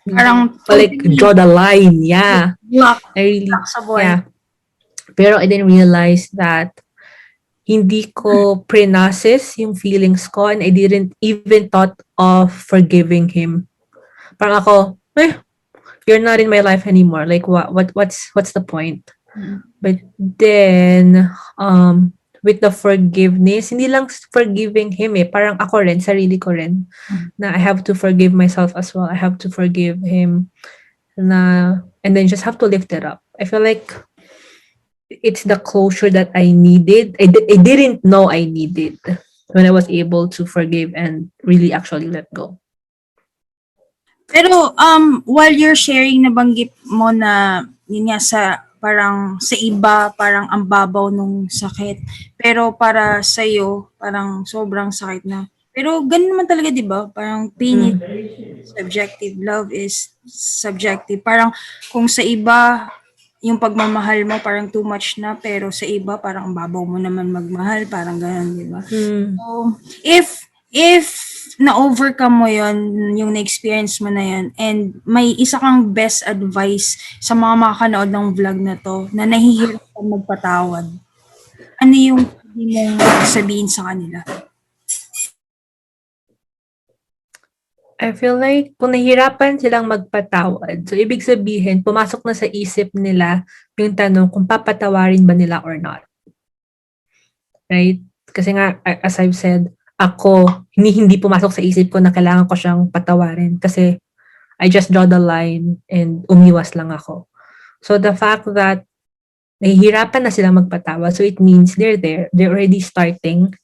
Parang like totally draw the line. Yeah. block, I really, block sa buhay. yeah. Pero I didn't realize that hindi ko pre-process yung feelings ko, and I didn't even thought of forgiving him. Parang ako, you're not in my life anymore. Like what's the point? Mm. But then with the forgiveness, hindi lang forgiving him parang ako rin, sarili ko rin, na I have to forgive myself as well. I have to forgive him, na and then just have to lift it up. I feel like it's the closure that I needed. I didn't know I needed when I was able to forgive and really actually let go. Pero while you're sharing, nabanggit mo na yun nga parang sa iba parang ang babaw nung sakit. Pero para sa iyo parang sobrang sakit na. Pero ganun naman talaga, 'di ba? Parang pain is subjective, love is subjective. Parang kung sa iba yung pagmamahal mo parang too much na, pero sa iba parang ang babaw mo naman magmahal, parang ganun, 'di ba? So, if na-overcome mo yon, yung na-experience mo na yon, and may isa kang best advice sa mga makakanood ng vlog na to na nahihirap kang magpatawad, ano yung hindi mong sabihin sa kanila? I feel like kung nahihirapan silang magpatawad, so ibig sabihin, pumasok na sa isip nila yung tanong kung papatawarin ba nila or not. Right? Kasi nga, as I've said, ako, hindi pumasok sa isip ko na kailangan ko siyang patawarin kasi I just draw the line and umiwas lang ako. So the fact that nahihirapan na silang magpatawad, so it means they're there, they're already starting.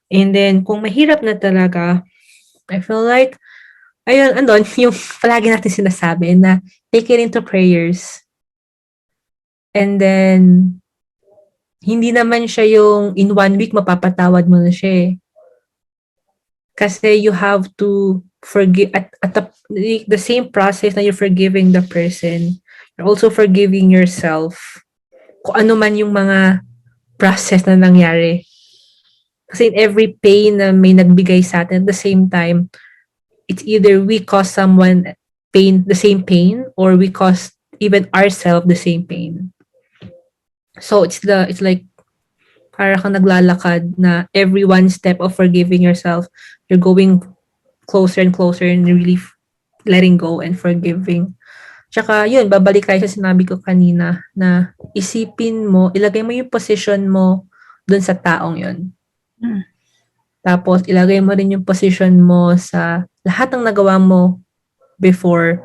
And then, kung mahirap na talaga, I feel like, ayun, andun, yung palagi natin sinasabi na take it into prayers. And then, hindi naman siya yung in 1 week mapapatawad mo na siya. Kasi you have to forgive at the same process na you're forgiving the person, you're also forgiving yourself. Kung ano man yung mga process na nangyari. Kasi in every pain na may nagbigay sa atin, at the same time, it's either we cause someone pain, the same pain, or we cause even ourselves the same pain. So it's like para kang naglalakad na every one step of forgiving yourself, you're going closer and closer and really letting go and forgiving. Tsaka yun, babalik tayo sa sinabi ko kanina na isipin mo, ilagay mo yung position mo dun sa taong yun. Tapos ilagay mo rin yung position mo sa lahat ng nagawa mo before,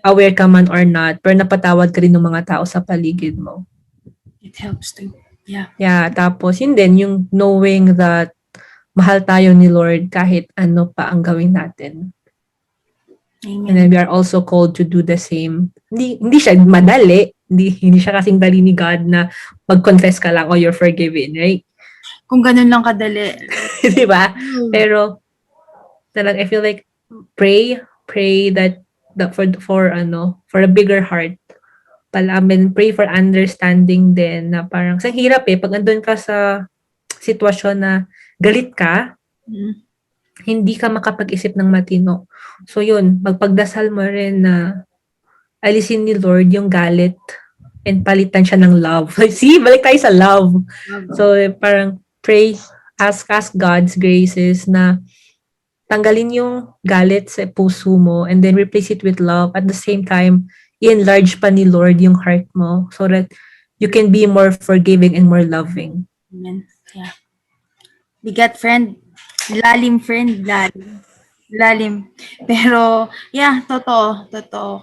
aware ka man or not, pero napatawad ka rin ng mga tao sa paligid mo. It helps too. Yeah. Yeah, tapos yun din, yung knowing that mahal tayo ni Lord kahit ano pa ang gawin natin. Amen. And then we are also called to do the same. Hindi siya madali. Hindi siya kasing dali ni God na mag-confess ka lang, you're forgiven, right? Kung ganun lang kadali. Diba? Pero, I feel like, pray that for a bigger heart. Pray for understanding din na parang, sa hirap pag andun ka sa sitwasyon na galit ka, hindi ka makapag-isip ng matino. So yun, magpagdasal mo rin na alisin ni Lord yung galit and palitan siya ng love. See, balik tayo sa love. So parang pray, ask God's graces na tanggalin yung galit sa puso mo and then replace it with love. At the same time, i-enlarge pa ni Lord yung heart mo so that you can be more forgiving and more loving. Amen. Yeah. Bigat, friend. Lalim, friend. Lalim. Pero, yeah, totoo.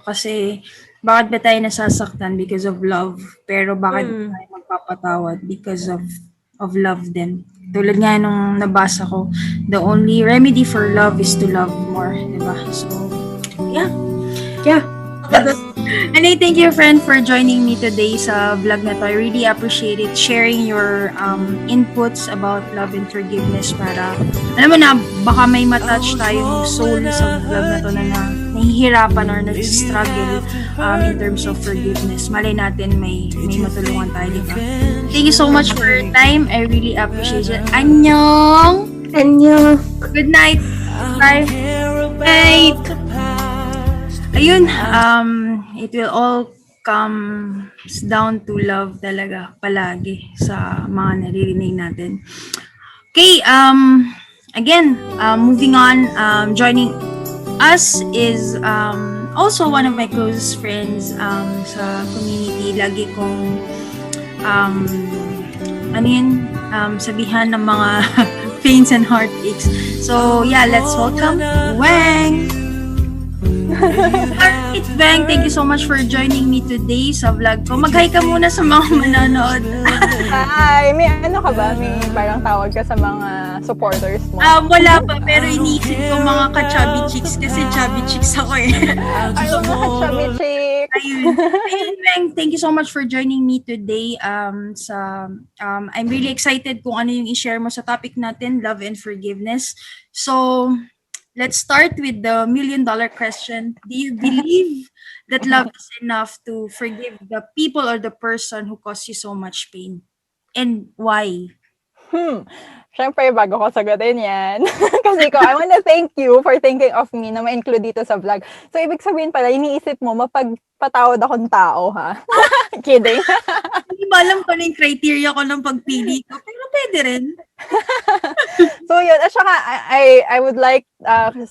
Kasi, bakit ba tayo nasasaktan? Because of love. Pero bakit ba tayo magpapatawad? Because of love din. Tulad nga nung nabasa ko, the only remedy for love is to love more. Diba? So, yeah. Yeah. And I thank you, friend, for joining me today sa vlog na to. I really appreciate it. Sharing your inputs about love and forgiveness para, alam mo na, baka may matouch tayong soul sa vlog na to na nahihirapan or nag-struggle in terms of forgiveness. Malay natin may matulungan tayo, di ba? Thank you so much for your time. I really appreciate it. Annyeong! Anyo. Good night! Bye! Night! Ayun, it will all comes down to love talaga palagi sa mga naririnig natin. Okay, again, moving on, joining us is also one of my closest friends sa community. Lagi kong sabihan ng mga pains and heartaches. So yeah, let's welcome Wang! Alright, Bang, thank you so much for joining me today sa vlog ko. Mag-hi ka muna sa mga manonood. Hi! May ano ka ba? May parang tawag ka sa mga supporters mo? Wala pa, pero iniisip ko mga ka-chubby chicks kasi chubby chicks ako eh. Ay, mga chubby chick! Ayun, Bang, thank you so much for joining me today. I'm really excited kung ano yung i-share mo sa topic natin, love and forgiveness. So, let's start with the million-dollar question. Do you believe that love is enough to forgive the people or the person who caused you so much pain? And why? Siyempre, bago ko sagutin yan. Kasi I wanna thank you for thinking of me na ma-include dito sa vlog. So, ibig sabihin pala, iniisip mo, mapagpatawad akong tao, ha? Kidding. Hindi ba alam ko na yung criteria ko ng pagpili ko, pero pwede rin. So, yun. At saka, I would like,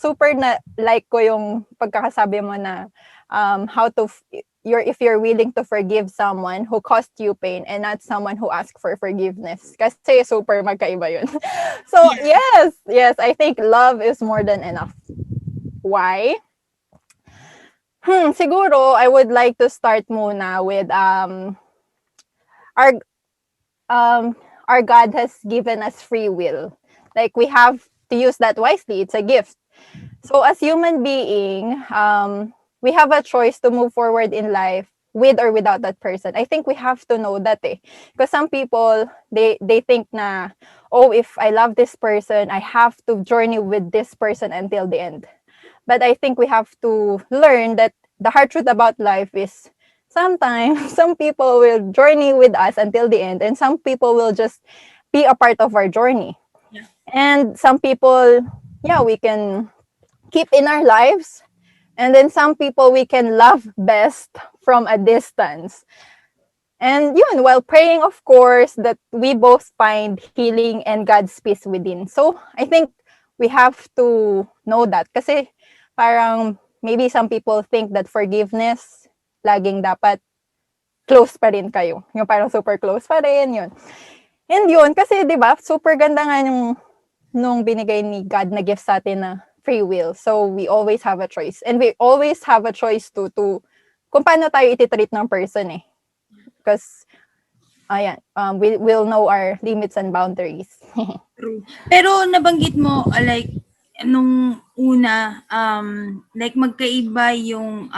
super na like ko yung pagkakasabi mo na if you're willing to forgive someone who caused you pain and not someone who asked for forgiveness. Kasi super magkaiba yun. So, yes, I think love is more than enough. Why? Siguro, I would like to start muna with our God has given us free will. Like, we have to use that wisely. It's a gift. So, as human being, we have a choice to move forward in life with or without that person. I think we have to know that because some people, they think na, oh, if I love this person, I have to journey with this person until the end. But I think we have to learn that the hard truth about life is sometimes some people will journey with us until the end, and some people will just be a part of our journey. Yeah. And some people, we can keep in our lives. And then some people we can love best from a distance. And yun, while praying, of course, that we both find healing and God's peace within. So, I think we have to know that. Kasi parang maybe some people think that forgiveness, laging dapat close pa rin kayo. Yung parang super close pa rin, yun. And yun, kasi di ba, super ganda nga nung binigay ni God na gift sa atin na free will. So, we always have a choice. And we always have a choice to kung paano tayo ititreat ng person Because, we will know our limits and boundaries. True. Pero nabanggit mo, like, nung una, like, magkaiba yung,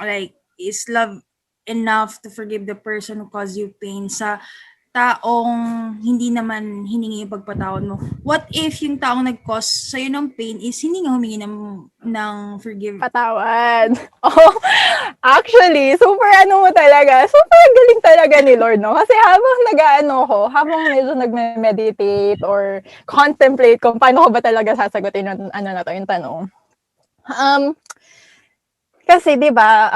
like, is love enough to forgive the person who caused you pain sa taong hindi naman hiningi yung pagpatawad mo. What if yung taong nag-cause sa'yo ng pain is hindi nga humingi ng forgive? Patawad. Oh, actually, super mo talaga. Super galing talaga ni Lord, no? Kasi habang medyo nagme-meditate or contemplate kung paano ko ba talaga sasagutin yung yung tanong. Kasi, di ba,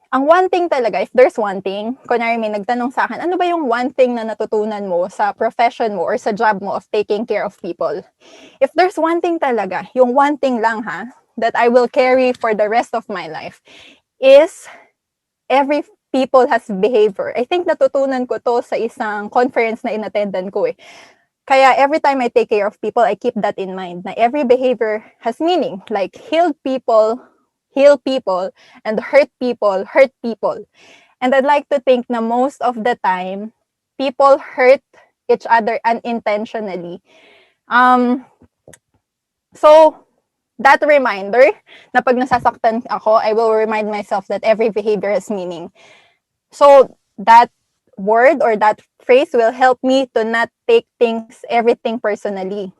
ang one thing talaga, if there's one thing, kunyari may nagtanong sa akin, ano ba yung one thing na natutunan mo sa profession mo or sa job mo of taking care of people? If there's one thing talaga, yung one thing lang that I will carry for the rest of my life is every people has behavior. I think natutunan ko to sa isang conference na inattendan ko Kaya every time I take care of people, I keep that in mind, na every behavior has meaning. Like, heal people, and hurt people. And I'd like to think na most of the time, people hurt each other unintentionally. So, that reminder na pag nasasaktan ako, I will remind myself that every behavior has meaning. So that word or that phrase will help me to not take everything personally.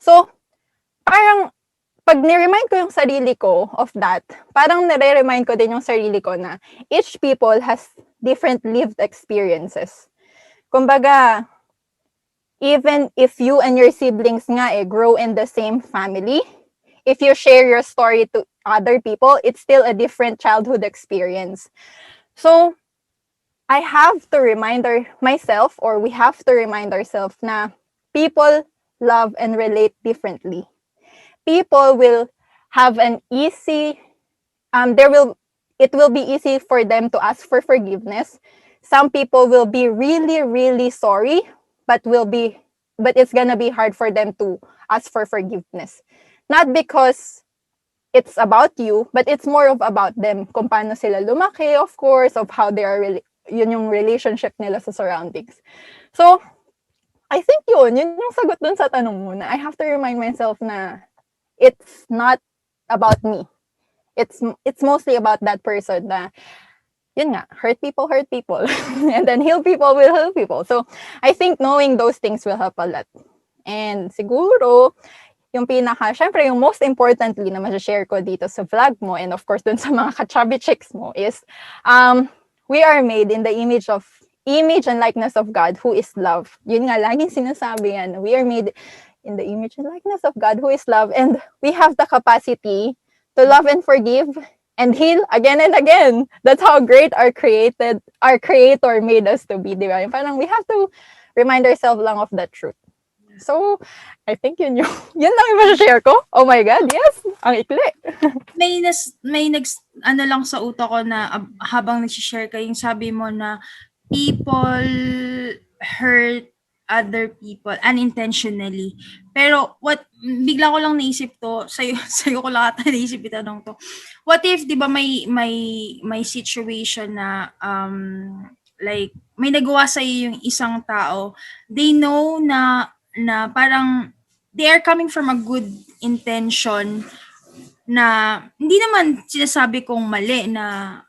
So parang pag ni-remind ko yung sarili ko of that, parang nare-remind ko din yung sarili ko na each people has different lived experiences. Kumbaga, even if you and your siblings nga grow in the same family, if you share your story to other people, it's still a different childhood experience. So, I have to remind myself, or we have to remind ourselves na people love and relate differently. People will have an easy, it will be easy for them to ask for forgiveness. Some people will be really, really sorry, but it's gonna be hard for them to ask for forgiveness. Not because it's about you, but it's more of about them. Kung paano sila lumaki, of course, of how they are, yun yung relationship nila sa surroundings. So, I think yun yung sagot dun sa tanong mo na I have to remind myself na it's not about me. It's mostly about that person na, yun nga, hurt people, and then heal people will heal people. So, I think knowing those things will help a lot. And siguro, yung syempre yung most importantly na ma-share ko dito sa vlog mo, and of course dun sa mga ka-chubby chicks mo is, we are made in the image and likeness of God, who is love. Yun nga, laging sinasabi yan. We are made in the image and likeness of God, who is love, and we have the capacity to love and forgive and heal again and again. That's how great our Creator made us to be, di ba? Parang we have to remind ourselves lang of that truth. So, I think yun lang yung share ko. Oh my God, yes! Ang ikli. may ano lang sa utak ko na habang nag-share ka, yung sabi mo na people hurt other people unintentionally. Pero bigla ko lang naisip to, sa'yo ko lang ata naisip itanong to. What if, di ba, may situation na like may nagawa sa yung isang tao, they know na parang they are coming from a good intention, na hindi naman sinasabi kong mali na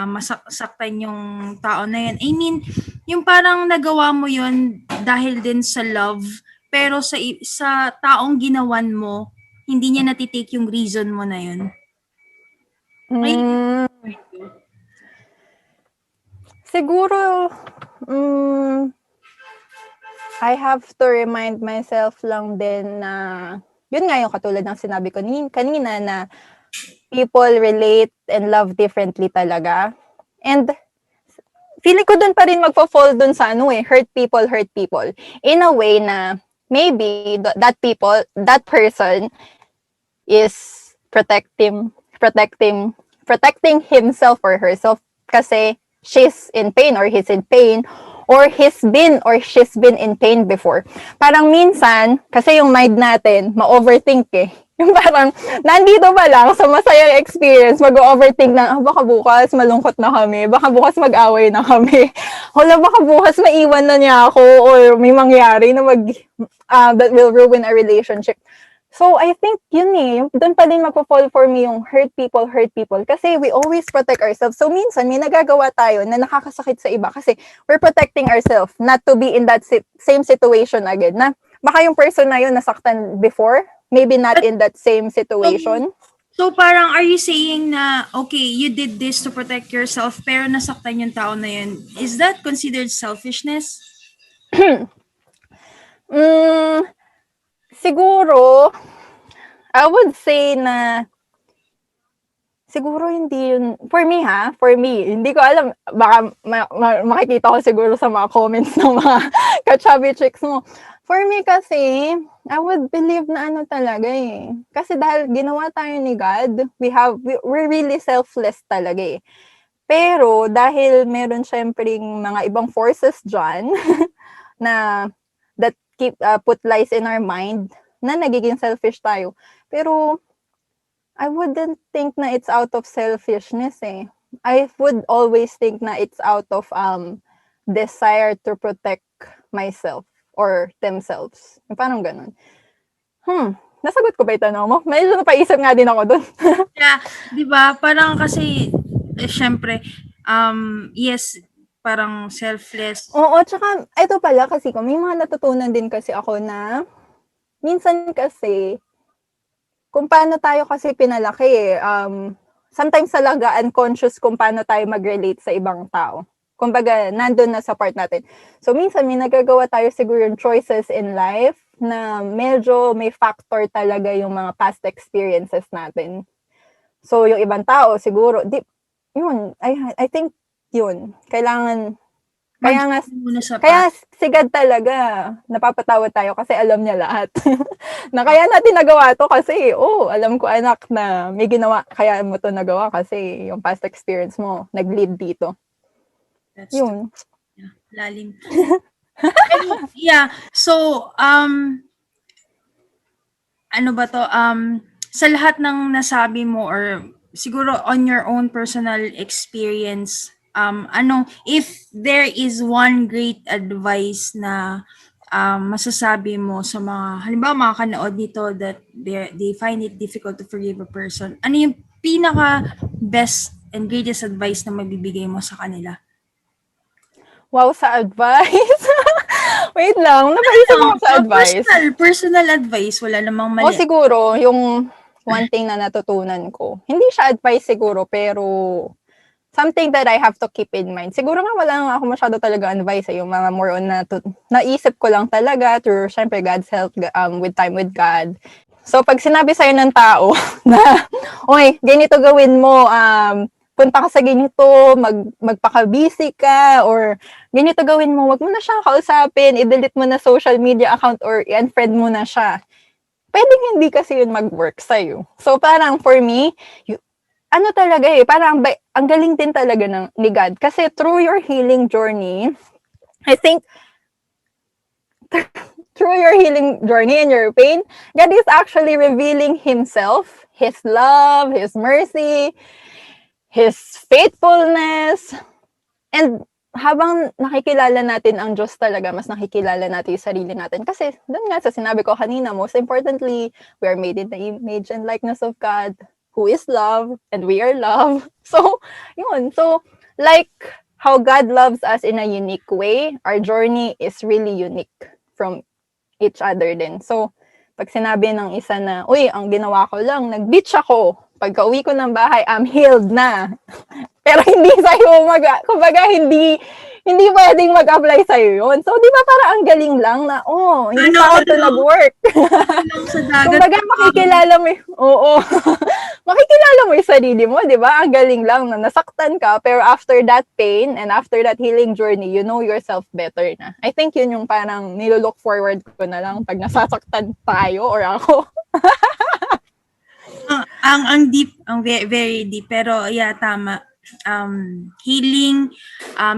masaktan yung tao na yun. I mean, yung parang nagawa mo yun dahil din sa love, pero sa taong ginawan mo, hindi niya natitake yung reason mo na yun. Siguro, I have to remind myself lang din na, yun nga yung katulad ng sinabi ko kanina na people relate and love differently talaga. And feeling ko dun pa rin magpa-fall dun sa hurt people. In a way na maybe that person is protecting himself or herself kasi she's in pain or he's in pain, or he's been or she's been in pain before. Parang minsan, kasi yung mind natin, ma-overthink Yung parang, nandito pa lang sa masayang experience, mag-overthink na, baka bukas malungkot na kami, baka bukas mag-away na kami, baka bukas maiwan na niya ako, or may mangyari na that will ruin a relationship. So, I think yun doon pa din magpo-fall for me yung hurt people. Kasi we always protect ourselves. So, minsan, may nagagawa tayo na nakakasakit sa iba kasi we're protecting ourselves not to be in that same situation again. Na baka yung person na yun nasaktan before, maybe not in that same situation. So, parang are you saying na, okay, you did this to protect yourself, pero nasaktan yung tao na yun. Is that considered selfishness? Siguro, I would say na siguro hindi yun, for me, hindi ko alam, baka makikita ko siguro sa mga comments ng mga ka-chubby chicks mo. For me kasi, I would believe na talaga Kasi dahil ginawa tayo ni God, we're really selfless talaga Pero dahil meron syempreng mga ibang forces dyan na that put lies in our mind, na nagiging selfish tayo. Pero I wouldn't think na it's out of selfishness I would always think na it's out of desire to protect myself or themselves. Parang ganun. Nasagot ko ba yung tanong mo? Medyo napaisip nga din ako dun. Yeah, 'di ba? Parang kasi syempre yes, parang selfless. Oo, tsaka ito pala kasi ko, may mga natutunan din kasi ako na minsan kasi kung paano tayo kasi pinalaki sometimes talaga unconscious kung paano tayo mag-relate sa ibang tao. Kumbaga, nandun na sa part natin. So, minsan may nagagawa tayo siguro yung choices in life na medyo may factor talaga yung mga past experiences natin. So, yung ibang tao, siguro, yun, I think, yun, kailangan, kaya si God talaga, napapatawad tayo kasi alam niya lahat. Na kaya natin nagawa to kasi, alam ko anak na may ginawa, kaya mo to nagawa kasi yung past experience mo, nag-lead dito. That's Yun. Yeah, lalim. Yeah, so, ano ba to, sa lahat ng nasabi mo or siguro on your own personal experience, if there is one great advice na masasabi mo sa mga, halimbawa mga kanood dito that they find it difficult to forgive a person, ano yung pinaka best and greatest advice na mabibigay mo sa kanila? Wow, sa advice? Wait lang, napaisip ako sa advice. Personal advice, wala namang mali. Siguro, yung one thing na natutunan ko, hindi siya advice siguro, pero something that I have to keep in mind. Siguro nga wala nga ako masyado talaga advice, yung mga more on naisip ko lang talaga through, syempre, God's help, with time with God. So, pag sinabi sa'yo ng tao na, okay, ganito gawin mo, punta ka sa ganito, magpaka-busy ka, or ganito gawin mo, wag mo na siyang kausapin, i-delete mo na social media account or i-unfriend mo na siya. Pwedeng hindi kasi yun mag-work sa'yo. So, parang for me, ano talaga parang ang galing din talaga ni God. Kasi through your healing journey, I think, through your healing journey and your pain, God is actually revealing Himself, His love, His mercy, His faithfulness. And habang nakikilala natin ang Diyos talaga, mas nakikilala natin yung sarili natin. Kasi doon nga sa sinabi ko kanina, most importantly, we are made in the image and likeness of God, who is love, and we are love. So, yun. So, like how God loves us in a unique way, our journey is really unique from each other din. So, pag sinabi ng isa na, uy, ang ginawa ko lang, nag-beach ako. Pagka-uwi ko ng bahay, I'm healed na. Pero hindi sa'yo kumbaga hindi pwedeng mag-apply sa'yo yun. So, di ba parang ang galing lang na, hindi sa akin to nag-work. Kumbaga makikilala mo, makikilala mo yung sarili mo, di ba? Ang galing lang na nasaktan ka, pero after that pain and after that healing journey, you know yourself better na. I think yun yung parang nilolook forward ko na lang pag nasasaktan tayo or ako. Ang deep, ang very deep, pero yeah, tama. Healing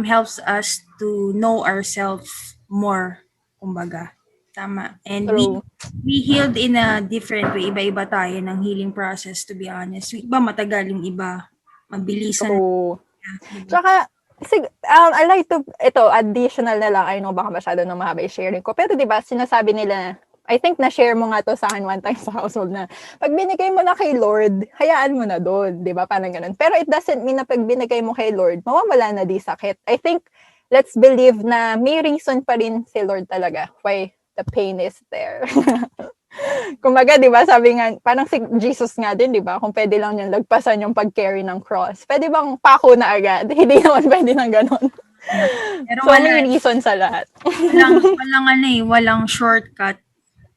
helps us to know ourselves more, kumbaga. Tama. And we healed in a different way. Iba-iba tayo ng healing process, to be honest. Iba matagal, yung iba mabilisan. Yeah, tsaka, I like to, ito, additional na lang, I know baka masyado na mahaba i-sharing ko, pero diba, sinasabi nila, I think na-share mo nga to sa akin one time sa household na pag binigay mo na kay Lord, hayaan mo na doon, di ba? Parang ganun. Pero it doesn't mean na pag binigay mo kay Lord, mawawala na di sakit. I think, let's believe na may reason pa rin si Lord talaga why the pain is there. Kumbaga, di ba, sabi nga, parang si Jesus nga din, di ba? Kung pwede lang niyang lagpasan yung pag-carry ng cross. Pwede bang pako na agad? Hindi naman pwede ng ganun. Pero so, may reason sa lahat. walang shortcut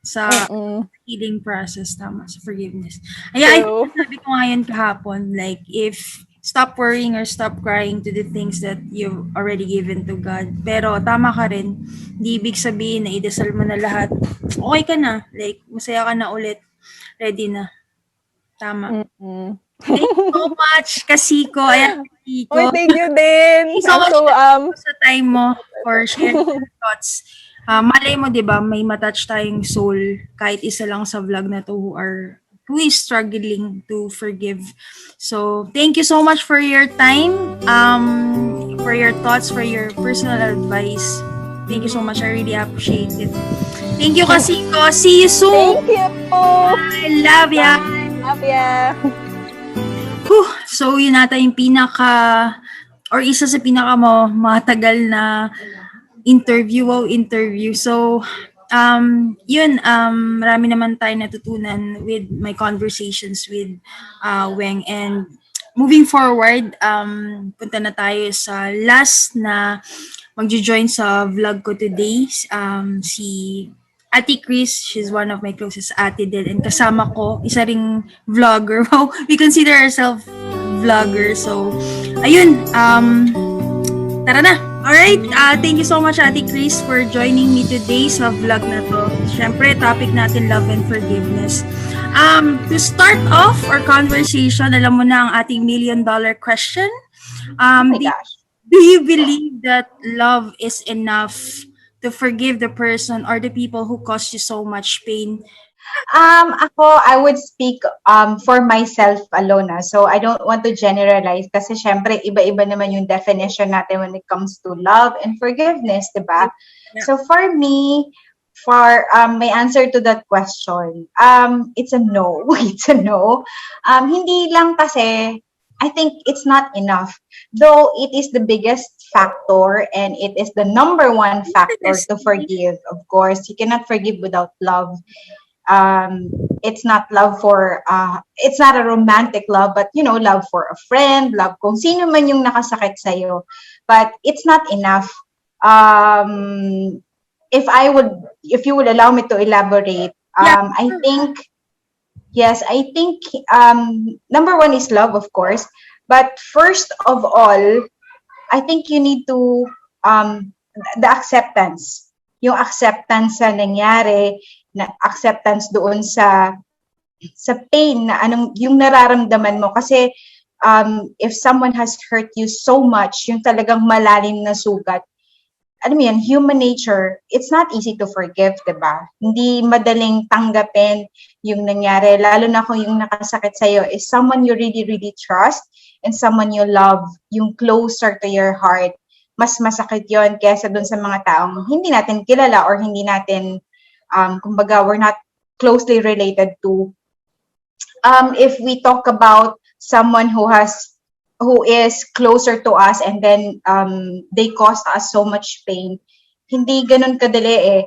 sa healing process, tama, sa forgiveness. I sabi ko ngayon kahapon, like, if stop worrying or stop crying to the things that you've already given to God. Pero tama ka rin, di ibig sabihin na idasal mo na lahat, okay ka na, like, masaya ka na ulit, ready na. Tama. Thank you so much, Kasiko. Ayan, Kasiko. Thank you din. So much sa time mo for sharing your thoughts. Malay mo, di ba, may matouch tayong soul kahit isa lang sa vlog na to who is struggling to forgive. So, thank you so much for your time, for your thoughts, for your personal advice. Thank you so much. I really appreciate it. Thank you, Kasiko. See you soon. Thank you. I love ya. Love ya. So, yun nata yung isa sa pinaka matagal na interview. So, marami naman tayo natutunan with my conversations with Weng. And moving forward, punta na tayo sa last na magjo-join sa vlog ko today. Si Ate Chris, she's one of my closest ate din. And kasama ko, isa ring vlogger. Wow, we consider ourselves vlogger. So, ayun, tara na. Alright, thank you so much Ate Chris for joining me today sa vlog na to. Siyempre, topic natin love and forgiveness. To start off our conversation, alam mo na ang ating $1 million question. Oh my gosh. Do you believe that love is enough to forgive the person or the people who caused you so much pain? Ako, I would speak for myself alone. So, I don't want to generalize kasi syempre, iba-iba naman yung definition natin when it comes to love and forgiveness, diba? Yeah. So, for me, for my answer to that question, it's a no. It's a no. Hindi lang kasi, I think it's not enough. Though it is the biggest factor and it is the number one factor to forgive. Of course, you cannot forgive without love. It's not love for, it's not a romantic love, but love for a friend, love kung sino man yung nakasakit sa'yo. But it's not enough. If you would allow me to elaborate, I think, number one is love, of course. But first of all, I think you need to, the acceptance. Yung acceptance sa nangyari, na acceptance doon sa pain na yung nararamdaman mo. Kasi if someone has hurt you so much, yung talagang malalim na sugat, human nature, it's not easy to forgive, diba? Hindi madaling tanggapin yung nangyari, lalo na kung yung nakasakit sa'yo is someone you really, really trust and someone you love, yung closer to your heart. Mas masakit yon kaysa dun sa mga taong hindi natin kilala or hindi natin, kumbaga, we're not closely related to. If we talk about someone who is closer to us and then they caused us so much pain, hindi ganun kadali eh.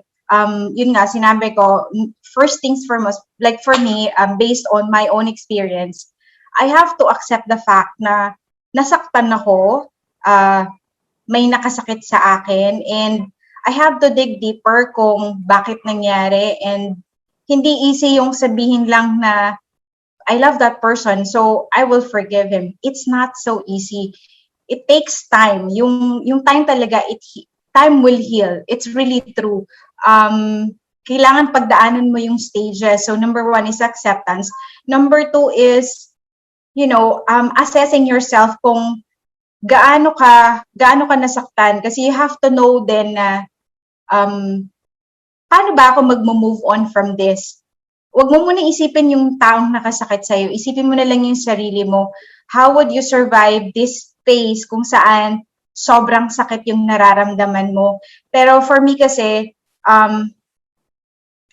Yun nga, sinabi ko, first things foremost, like for me, based on my own experience, I have to accept the fact na nasaktan ako, may nakasakit sa akin, and I have to dig deeper kung bakit nangyari, and hindi easy yung sabihin lang na I love that person, so I will forgive him. It's not so easy. It takes time. Yung time talaga, time will heal. It's really true. Kailangan pagdaanan mo yung stages. So number one is acceptance. Number two is, assessing yourself kung gaano ka nasaktan. Kasi you have to know then na, paano ba ako mag-move on from this? Huwag mo muna isipin yung taong nakasakit sa'yo. Isipin mo na lang yung sarili mo. How would you survive this phase kung saan sobrang sakit yung nararamdaman mo? Pero for me kasi,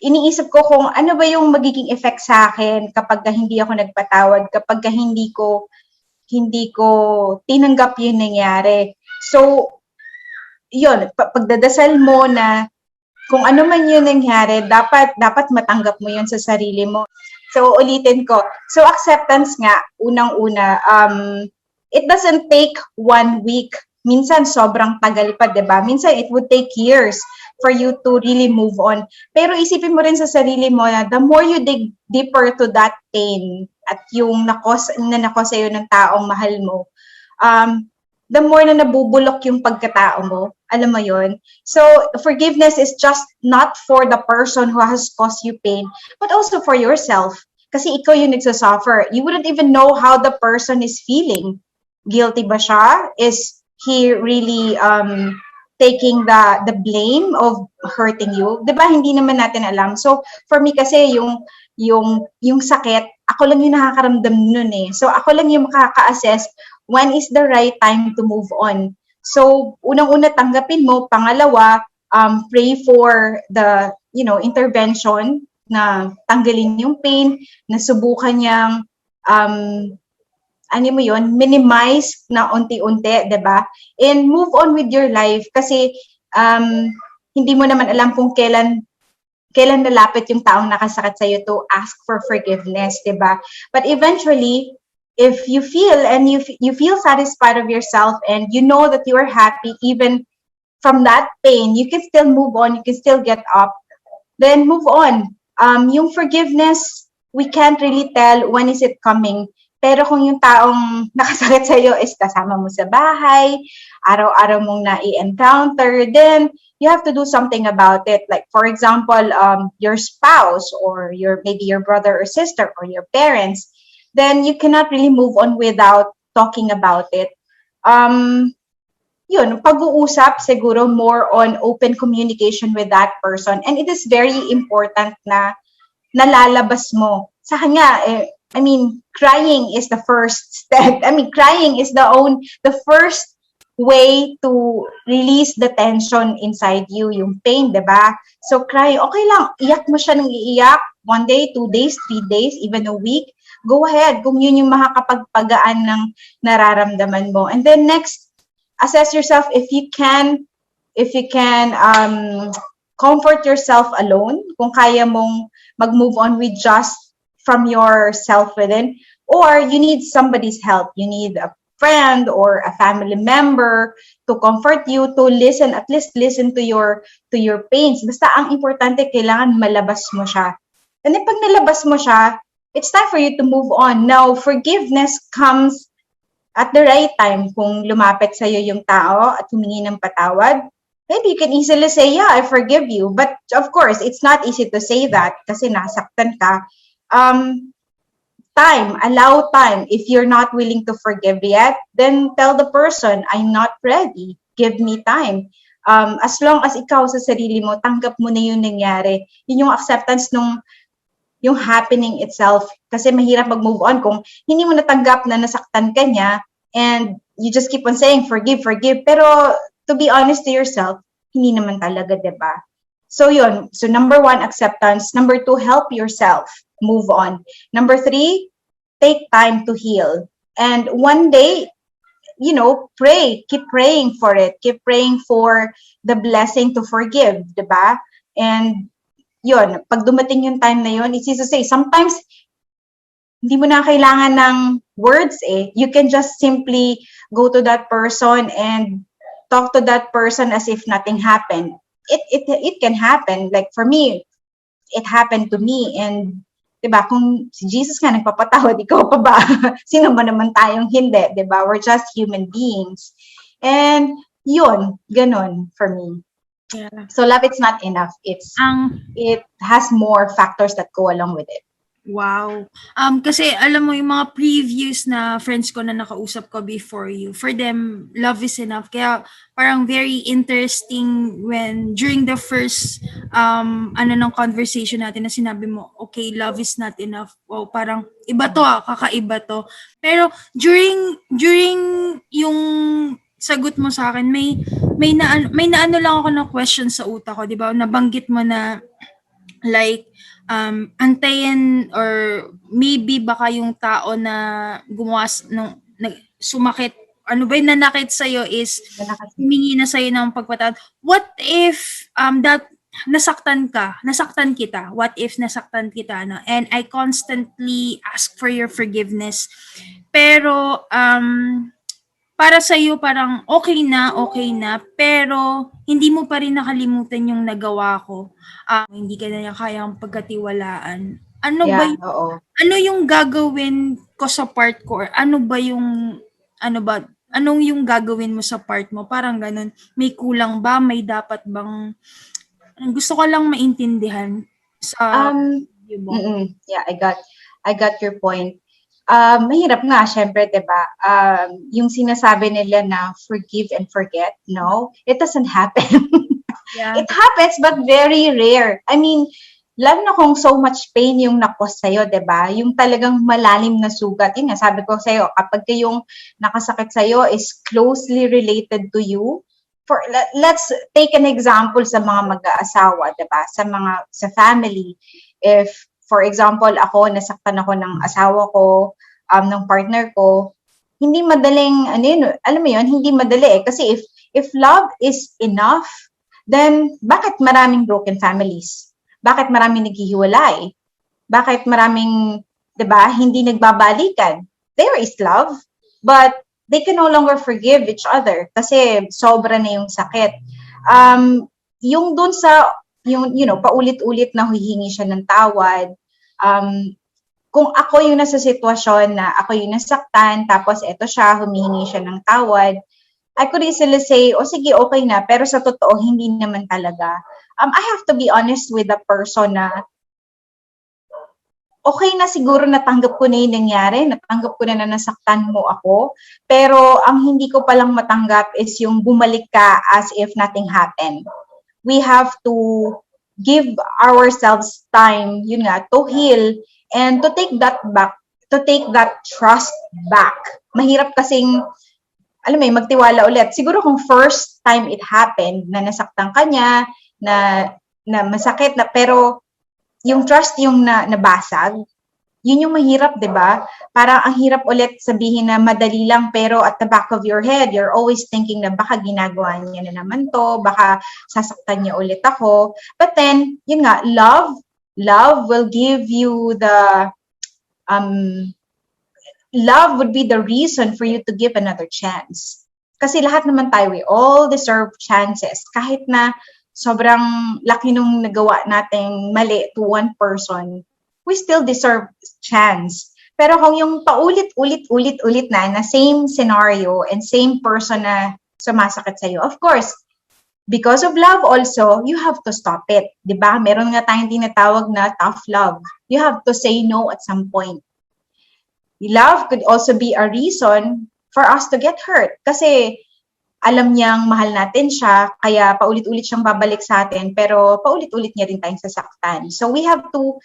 iniisip ko kung ano ba yung magiging effect sa akin kapag hindi ako nagpatawad, kapag hindi ko tinanggap yung nangyari. So, yun, pagdadasal mo na kung ano man yun nangyari, dapat matanggap mo yun sa sarili mo. So, ulitin ko. So, acceptance nga, unang-una, it doesn't take 1 week. Minsan, sobrang tagal pa, diba? Minsan, it would take years for you to really move on. Pero isipin mo rin sa sarili mo na the more you dig deeper to that pain at yung nakos sa'yo ng taong mahal mo, the more na nabubulok yung pagkatao mo. Alam mo yun? So, forgiveness is just not for the person who has caused you pain, but also for yourself. Kasi ikaw yung nagsasuffer. You wouldn't even know how the person is feeling. Guilty ba siya? Is he really taking the blame of hurting you? Diba? Hindi naman natin alam. So, for me kasi yung sakit, ako lang yung nakakaramdam nun eh. So, ako lang yung makaka-assess when is the right time to move on. So, unang-una tanggapin mo. Pangalawa, pray for the, intervention na tanggalin yung pain, na subukan niyang, minimize na unti-unti, 'di ba? And move on with your life kasi hindi mo naman alam kung kailan lalapit yung taong nakasakit sa'yo to ask for forgiveness, 'di ba? But eventually, if you feel and you feel satisfied of yourself and you know that you are happy even from that pain, you can still move on, you can still get up, then move on. Yung forgiveness, we can't really tell when is it coming. Pero kung yung taong nakasakit sa'yo is kasama mo sa bahay, araw-araw mong na-encounter, then you have to do something about it. Like, for example, your spouse or maybe your brother or sister or your parents, then you cannot really move on without talking about it. Yun, pag-uusap siguro more on open communication with that person. And it is very important na nalalabas mo. Sa kanya, crying is the first step. Crying is the first way to release the tension inside you, yung pain, diba? So cry, okay lang, iyak mo siya ng iiyak, 1 day, 2 days, 3 days, even a week, go ahead, kung yun yung makakapagpagaan ng nararamdaman mo. And then next, assess yourself if you can comfort yourself alone, kung kaya mong mag-move on with just from yourself within, or you need somebody's help. You need a friend or a family member to comfort you, to listen, at least listen to your pains. Basta ang importante, kailangan malabas mo siya. And then pag nalabas mo siya, it's time for you to move on. Now, forgiveness comes at the right time. Kung lumapit sa'yo yung tao at humingi ng patawad, maybe you can easily say, yeah, I forgive you. But of course, it's not easy to say that kasi nasaktan ka. Allow time. If you're not willing to forgive yet, then tell the person, I'm not ready. Give me time. As long as ikaw sa sarili mo, tanggap mo na yung nangyari. Yun yung acceptance yung happening itself. Kasi mahirap mag-move on kung hindi mo natanggap na nasaktan ka niya and you just keep on saying, forgive. Pero to be honest to yourself, hindi naman talaga, diba? So yun. So number 1, acceptance. Number 2, help yourself move on. Number 3, take time to heal. And one day, pray. Keep praying for it. Keep praying for the blessing to forgive, diba? And yun, pag dumating yung time na yun, it's easy to say, sometimes, hindi mo na kailangan ng words eh. You can just simply go to that person and talk to that person as if nothing happened. It can happen. Like for me, it happened to me. And, diba, kung si Jesus nga nagpapatawad, ikaw pa ba? Sino ba naman tayong hindi, diba? We're just human beings. And, yun, ganun for me. Yeah. So love, it's not enough. It has more factors that go along with it. Wow. Kasi alam mo yung mga previous na friends ko na nakausap ko before you, for them, love is enough. Kaya parang very interesting when during the first ng conversation natin na sinabi mo, okay, love is not enough. Wow, parang iba to, kakaiba to. Pero during yung sagot mo sa akin, may naano lang ako ng question sa utak ko, 'di ba? Nabanggit mo na like antayin or maybe baka yung tao na gumawa sumakit, ano ba yung nanakit sa'yo is humingi na sa'yo ng pagpatawad. What if that nasaktan kita? What if nasaktan kita na? And I constantly ask for your forgiveness. Pero para sa iyo parang okay na, pero hindi mo pa rin nakalimutan yung nagawa ko. Hindi ka na niya kayang pagkatiwalaan. Ano yung gagawin ko sa part ko? Or anong yung gagawin mo sa part mo? Parang ganun. May kulang ba? May dapat bang gusto ko lang maintindihan sa mo. Yeah, I got your point. Mahirap nga, syempre, diba? Yung sinasabi nila na forgive and forget, no? It doesn't happen. Yeah. It happens, but very rare. I mean, lalo na kung so much pain yung nakos sa'yo, diba? Yung talagang malalim na sugat. Yun nga, sabi ko sa'yo, kapag yung nakasakit sa'yo is closely related to you, let's take an example sa mga mag-aasawa, 'di ba? Sa family, if for example ako nasaktan ako ng asawa ko, ng partner ko, hindi madaling ano yun, alam mo yun, hindi madali eh kasi if love is enough, then bakit maraming broken families? Bakit maraming naghihiwalay? Bakit maraming, 'di ba, hindi nagbabalikan? There is love, but they can no longer forgive each other kasi sobra na yung sakit. Yung dun sa, yung, paulit-ulit na huhingi siya ng tawad, kung ako yung nasa sitwasyon na ako yung nasaktan, tapos eto siya, humihingi siya ng tawad, I could easily say, oh sige, okay na, pero sa totoo, hindi naman talaga. I have to be honest with the person na okay na siguro natanggap ko na yung nangyari, natanggap ko na nasaktan mo ako, pero ang hindi ko palang matanggap is yung bumalik ka as if nothing happened. We have to give ourselves time, yun nga, to heal and to take that back, to take that trust back. Mahirap kasing, alam mo, magtiwala ulit. Siguro kung first time it happened, na nasaktan ka niya, na masakit na, pero yung trust yung nabasag, yun yung mahirap, 'di ba? Parang ang hirap ulit sabihin na madali lang, pero at the back of your head, you're always thinking na baka ginagawa niya na naman to, baka sasaktan niya ulit ako. But then, yun nga, love will give you the, love would be the reason for you to give another chance. Kasi lahat naman tayo, we all deserve chances. Kahit na sobrang laki nung nagawa nating mali to one person, we still deserve chance. Pero kung yung paulit-ulit na same scenario and same person na sumasakit sa'yo, of course, because of love also, you have to stop it. Diba? Meron nga tayong tinatawag na tough love. You have to say no at some point. Love could also be a reason for us to get hurt. Kasi alam niyang mahal natin siya, kaya paulit-ulit siyang babalik sa atin, pero paulit-ulit niya rin tayong sasaktan. So we have to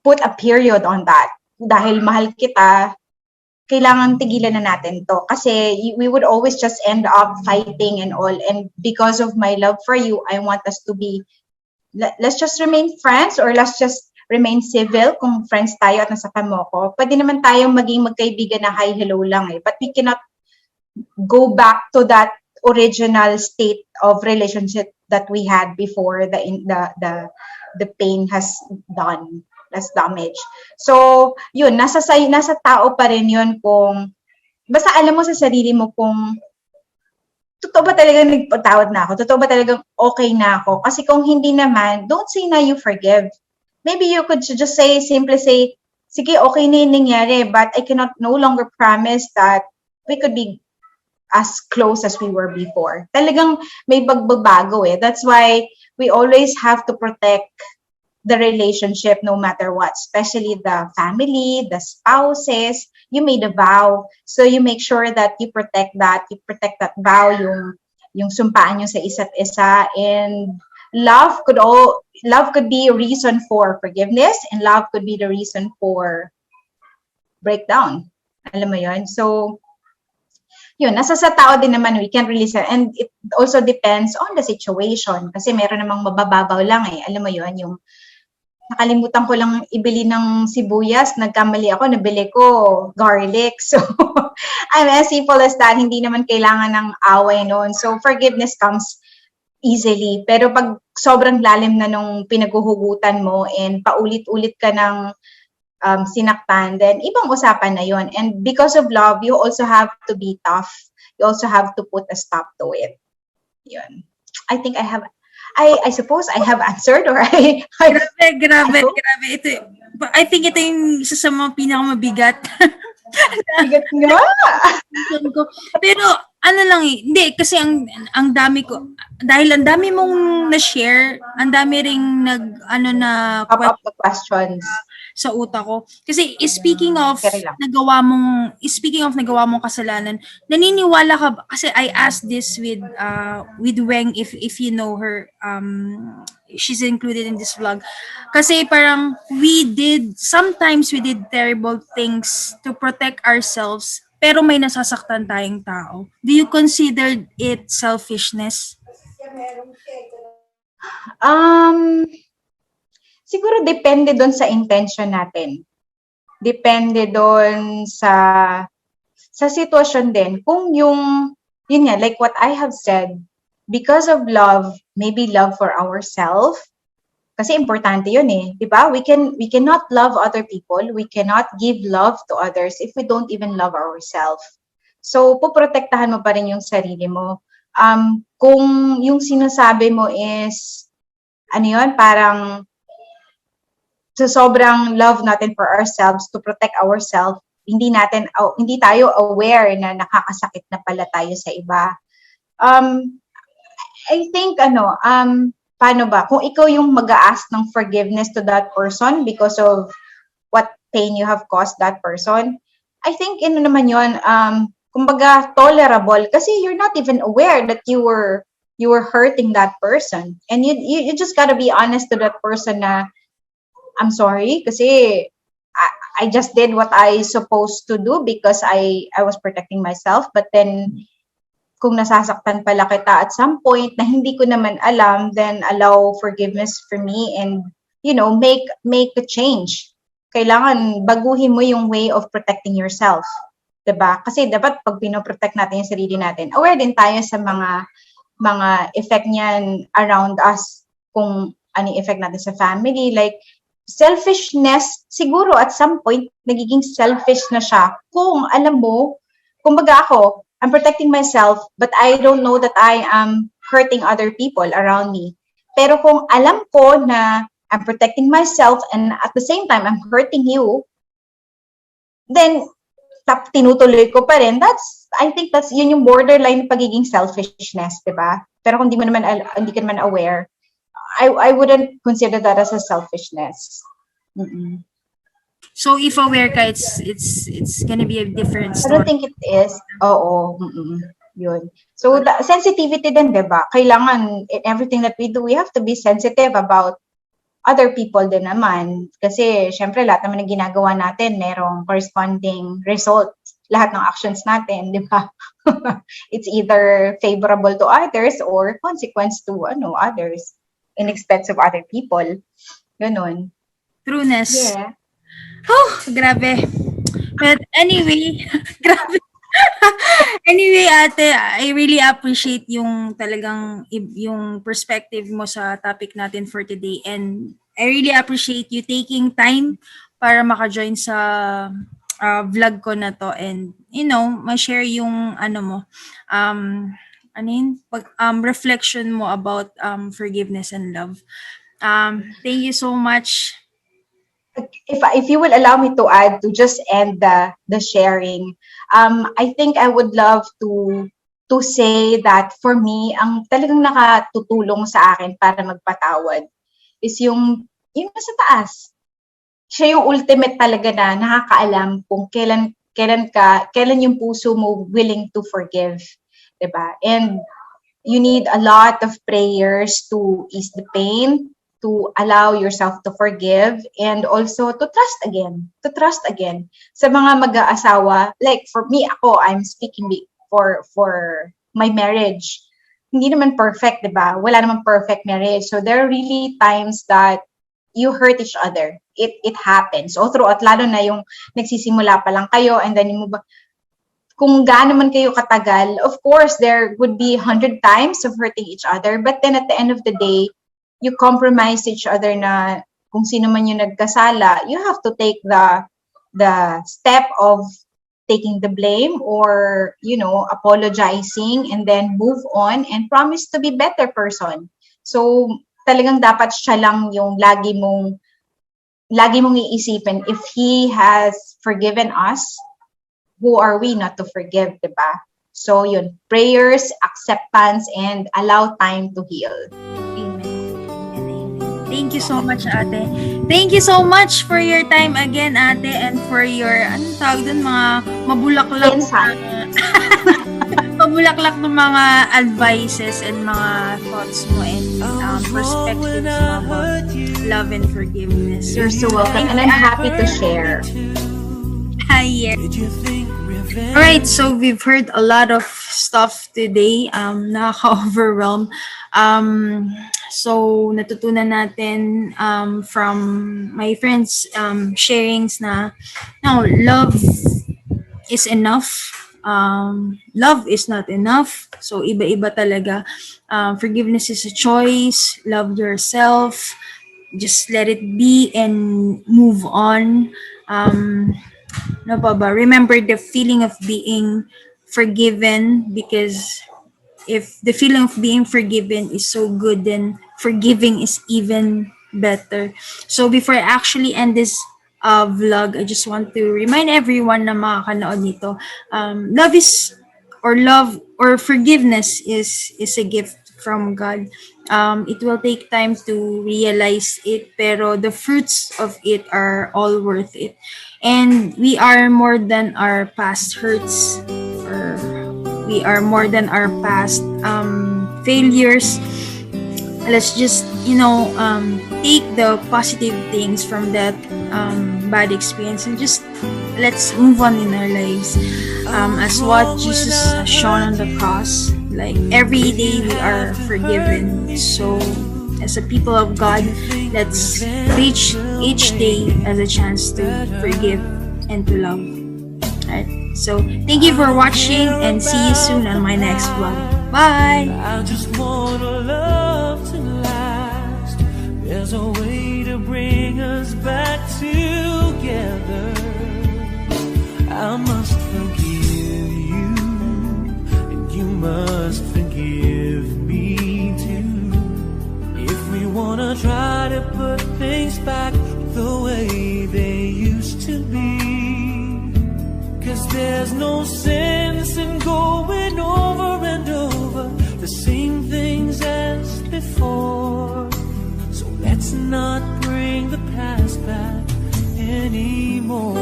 put a period on that. Dahil mahal kita, kailangan tigilan na natin to. Kasi we would always just end up fighting and all. And because of my love for you, I want us to be, let's just remain friends or let's just remain civil kung friends tayo at nasaktan mo ko. Pwede naman tayong maging magkaibigan na hi, hello lang eh. But we cannot go back to that original state of relationship that we had before the pain has damage. So, yun, nasa tao pa rin yun kung, basta alam mo sa sarili mo kung, totoo ba talagang nagpatawad na ako? Totoo ba talagang okay na ako? Kasi kung hindi naman, don't say na you forgive. Maybe you could just simply say, sige, okay na yung nangyari, but I cannot no longer promise that we could be as close as we were before. Talagang may bagbago eh. That's why we always have to protect the relationship no matter what, especially the family, the spouses. You made a vow, so you make sure that you protect that vow, yung sumpaan nyo sa isa't isa. And love could be a reason for forgiveness, and love could be the reason for breakdown. Alam mo yun? So, yun, nasa sa tao din naman, we can't really say, and it also depends on the situation, kasi meron namang mabababaw lang eh, alam mo yun, yung nakalimutan ko lang ibili ng sibuyas, nagkamali ako, nabili ko garlic, so I'm as simple as that, hindi naman kailangan ng away noon, so forgiveness comes easily, pero pag sobrang lalim na nung pinaguhugutan mo and paulit-ulit ka ng sinaktan, then ibang usapan na yon. And because of love, you also have to be tough. You also have to put a stop to it. Yun. I think I suppose I have answered, or Grabe. Ito, I think ito yung isa sa mga pinakamabigat. Bigat nga. Pero ano lang eh, hindi kasi ang dami ko, dahil ang dami mong na-share, ang dami ring Pop up the questions sa utak ko. Kasi speaking of Carry lang. nagawa mong kasalanan, naniniwala ka ba, kasi I asked this with Weng, if you know her, she's included in this vlog. Kasi parang sometimes we did terrible things to protect ourselves pero may nasasaktan tayong tao. Do you consider it selfishness? Siguro depende doon sa intention natin. Depende doon sa sitwasyon din. Kung yun nga, like what I have said, because of love, maybe love for ourselves, kasi importante yun eh, di ba? We cannot love other people, we cannot give love to others if we don't even love ourselves. So, poprotektahan mo pa rin yung sarili mo. Kung yung sinasabi mo is, ano yun, parang sa sobrang love natin for ourselves, to protect ourselves, hindi tayo aware na nakakasakit na pala tayo sa iba. I think paano ba kung ikaw yung mag-a-ask ng forgiveness to that person because of what pain you have caused that person, I think naman yun, kumbaga tolerable kasi you're not even aware that you were hurting that person, and you just gotta be honest to that person na I'm sorry kasi I just did what I supposed to do because I was protecting myself, but then kung nasasaktan pala kita at some point na hindi ko naman alam, then allow forgiveness for me and make a change. Kailangan baguhin mo yung way of protecting yourself. 'Di ba? Kasi dapat pag pinoprotect natin yung sarili natin, aware din tayo sa mga effect niyan around us, kung ano yung effect natin sa family, like selfishness, siguro at some point, nagiging selfish na siya. Kung alam mo, kumbaga ako, I'm protecting myself, but I don't know that I am hurting other people around me. Pero kung alam ko na I'm protecting myself and at the same time, I'm hurting you, then tinutuloy ko pa rin. I think yun yung borderline ng pagiging selfishness, diba? Pero kung hindi ka naman aware, I wouldn't consider that as a selfishness. Mm-mm. So if aware ka, it's gonna be a different I story. don't think it is. Oo. Yun. So sensitivity din, diba? Kailangan in everything that we do, we have to be sensitive about other people din naman. Kasi syempre lahat naman ng ginagawa natin merong corresponding result. Lahat ng actions natin, di ba? It's either favorable to others or consequence to others in expense of other people. Ganon. Trueness. Yeah. Oh, grabe. But anyway, grabe. Anyway, ate, I really appreciate yung talagang yung perspective mo sa topic natin for today, and I really appreciate you taking time para maka-join sa vlog ko na to, and ma-share yung reflection mo about forgiveness and love. Thank you so much. If you will allow me to add, to just end the sharing, I think I would love to say that for me, ang talagang nakatutulong sa akin para magpatawad is yung nasa taas. Siya yung ultimate talaga na nakakaalam kung kailan yung puso mo willing to forgive, diba? And you need a lot of prayers to ease the pain, to allow yourself to forgive, and also to trust again. Sa mga mag-aasawa, like for me, I'm speaking for my marriage. Hindi naman perfect, diba? Wala naman perfect marriage. So there are really times that you hurt each other. It happens. So throughout, lalo na yung nagsisimula pa lang kayo, and then kung gaano man kayo katagal, of course, there would be 100 times of hurting each other, but then at the end of the day, you compromise each other na kung sino man yung nagkasala, you have to take the step of taking the blame or, apologizing, and then move on and promise to be better person. So, talagang dapat siya lang yung lagi mong iisipin, if he has forgiven us, who are we not to forgive, diba? So, yun, prayers, acceptance, and allow time to heal. Thank you so much, ate. Thank you so much for your time again, ate, and for your, mga mabulaklak mabulaklak ng mga advices and mga thoughts mo and perspectives mo about love and forgiveness. You're so welcome, and I'm happy to share. Yes. All right, so we've heard a lot of stuff today. Nakaka-overwhelm. So natutunan natin from my friends sharings na no, love is enough. Love is not enough. So iba-iba talaga. Forgiveness is a choice. Love yourself. Just let it be and move on. No pa ba? Remember the feeling of being forgiven, because if the feeling of being forgiven is so good, then forgiving is even better. So before I actually end this vlog, I just want to remind everyone na makakanood nito, love or forgiveness is a gift from God. It will take time to realize it, pero the fruits of it are all worth it. And we are more than our past hurts, or we are more than our past failures. Let's just take the positive things from that bad experience and just let's move on in our lives, as what Jesus has shown on the cross. Like every day we are forgiven. So as a people of God, let's reach each day as a chance to forgive and to love. Alright, so thank you for watching and see you soon on my next vlog. Bye! I just want a love to last. There's a way to bring us back together. I must forgive you, and you must forgive me too. If we wanna try to put things back the way they used to be. 'Cause there's no sense in going over and over the same things as before. So let's not bring the past back anymore.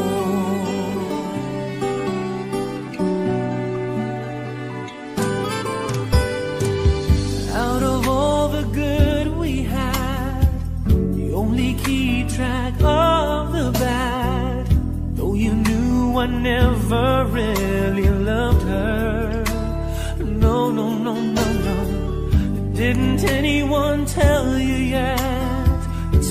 Out of all the good we had, you only keep track of the bad. Though you knew I never really loved her. No, no, no, no, no. Didn't anyone tell you yet?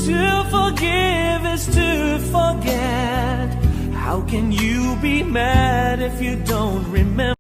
To forgive is to forget. How can you be mad if you don't remember?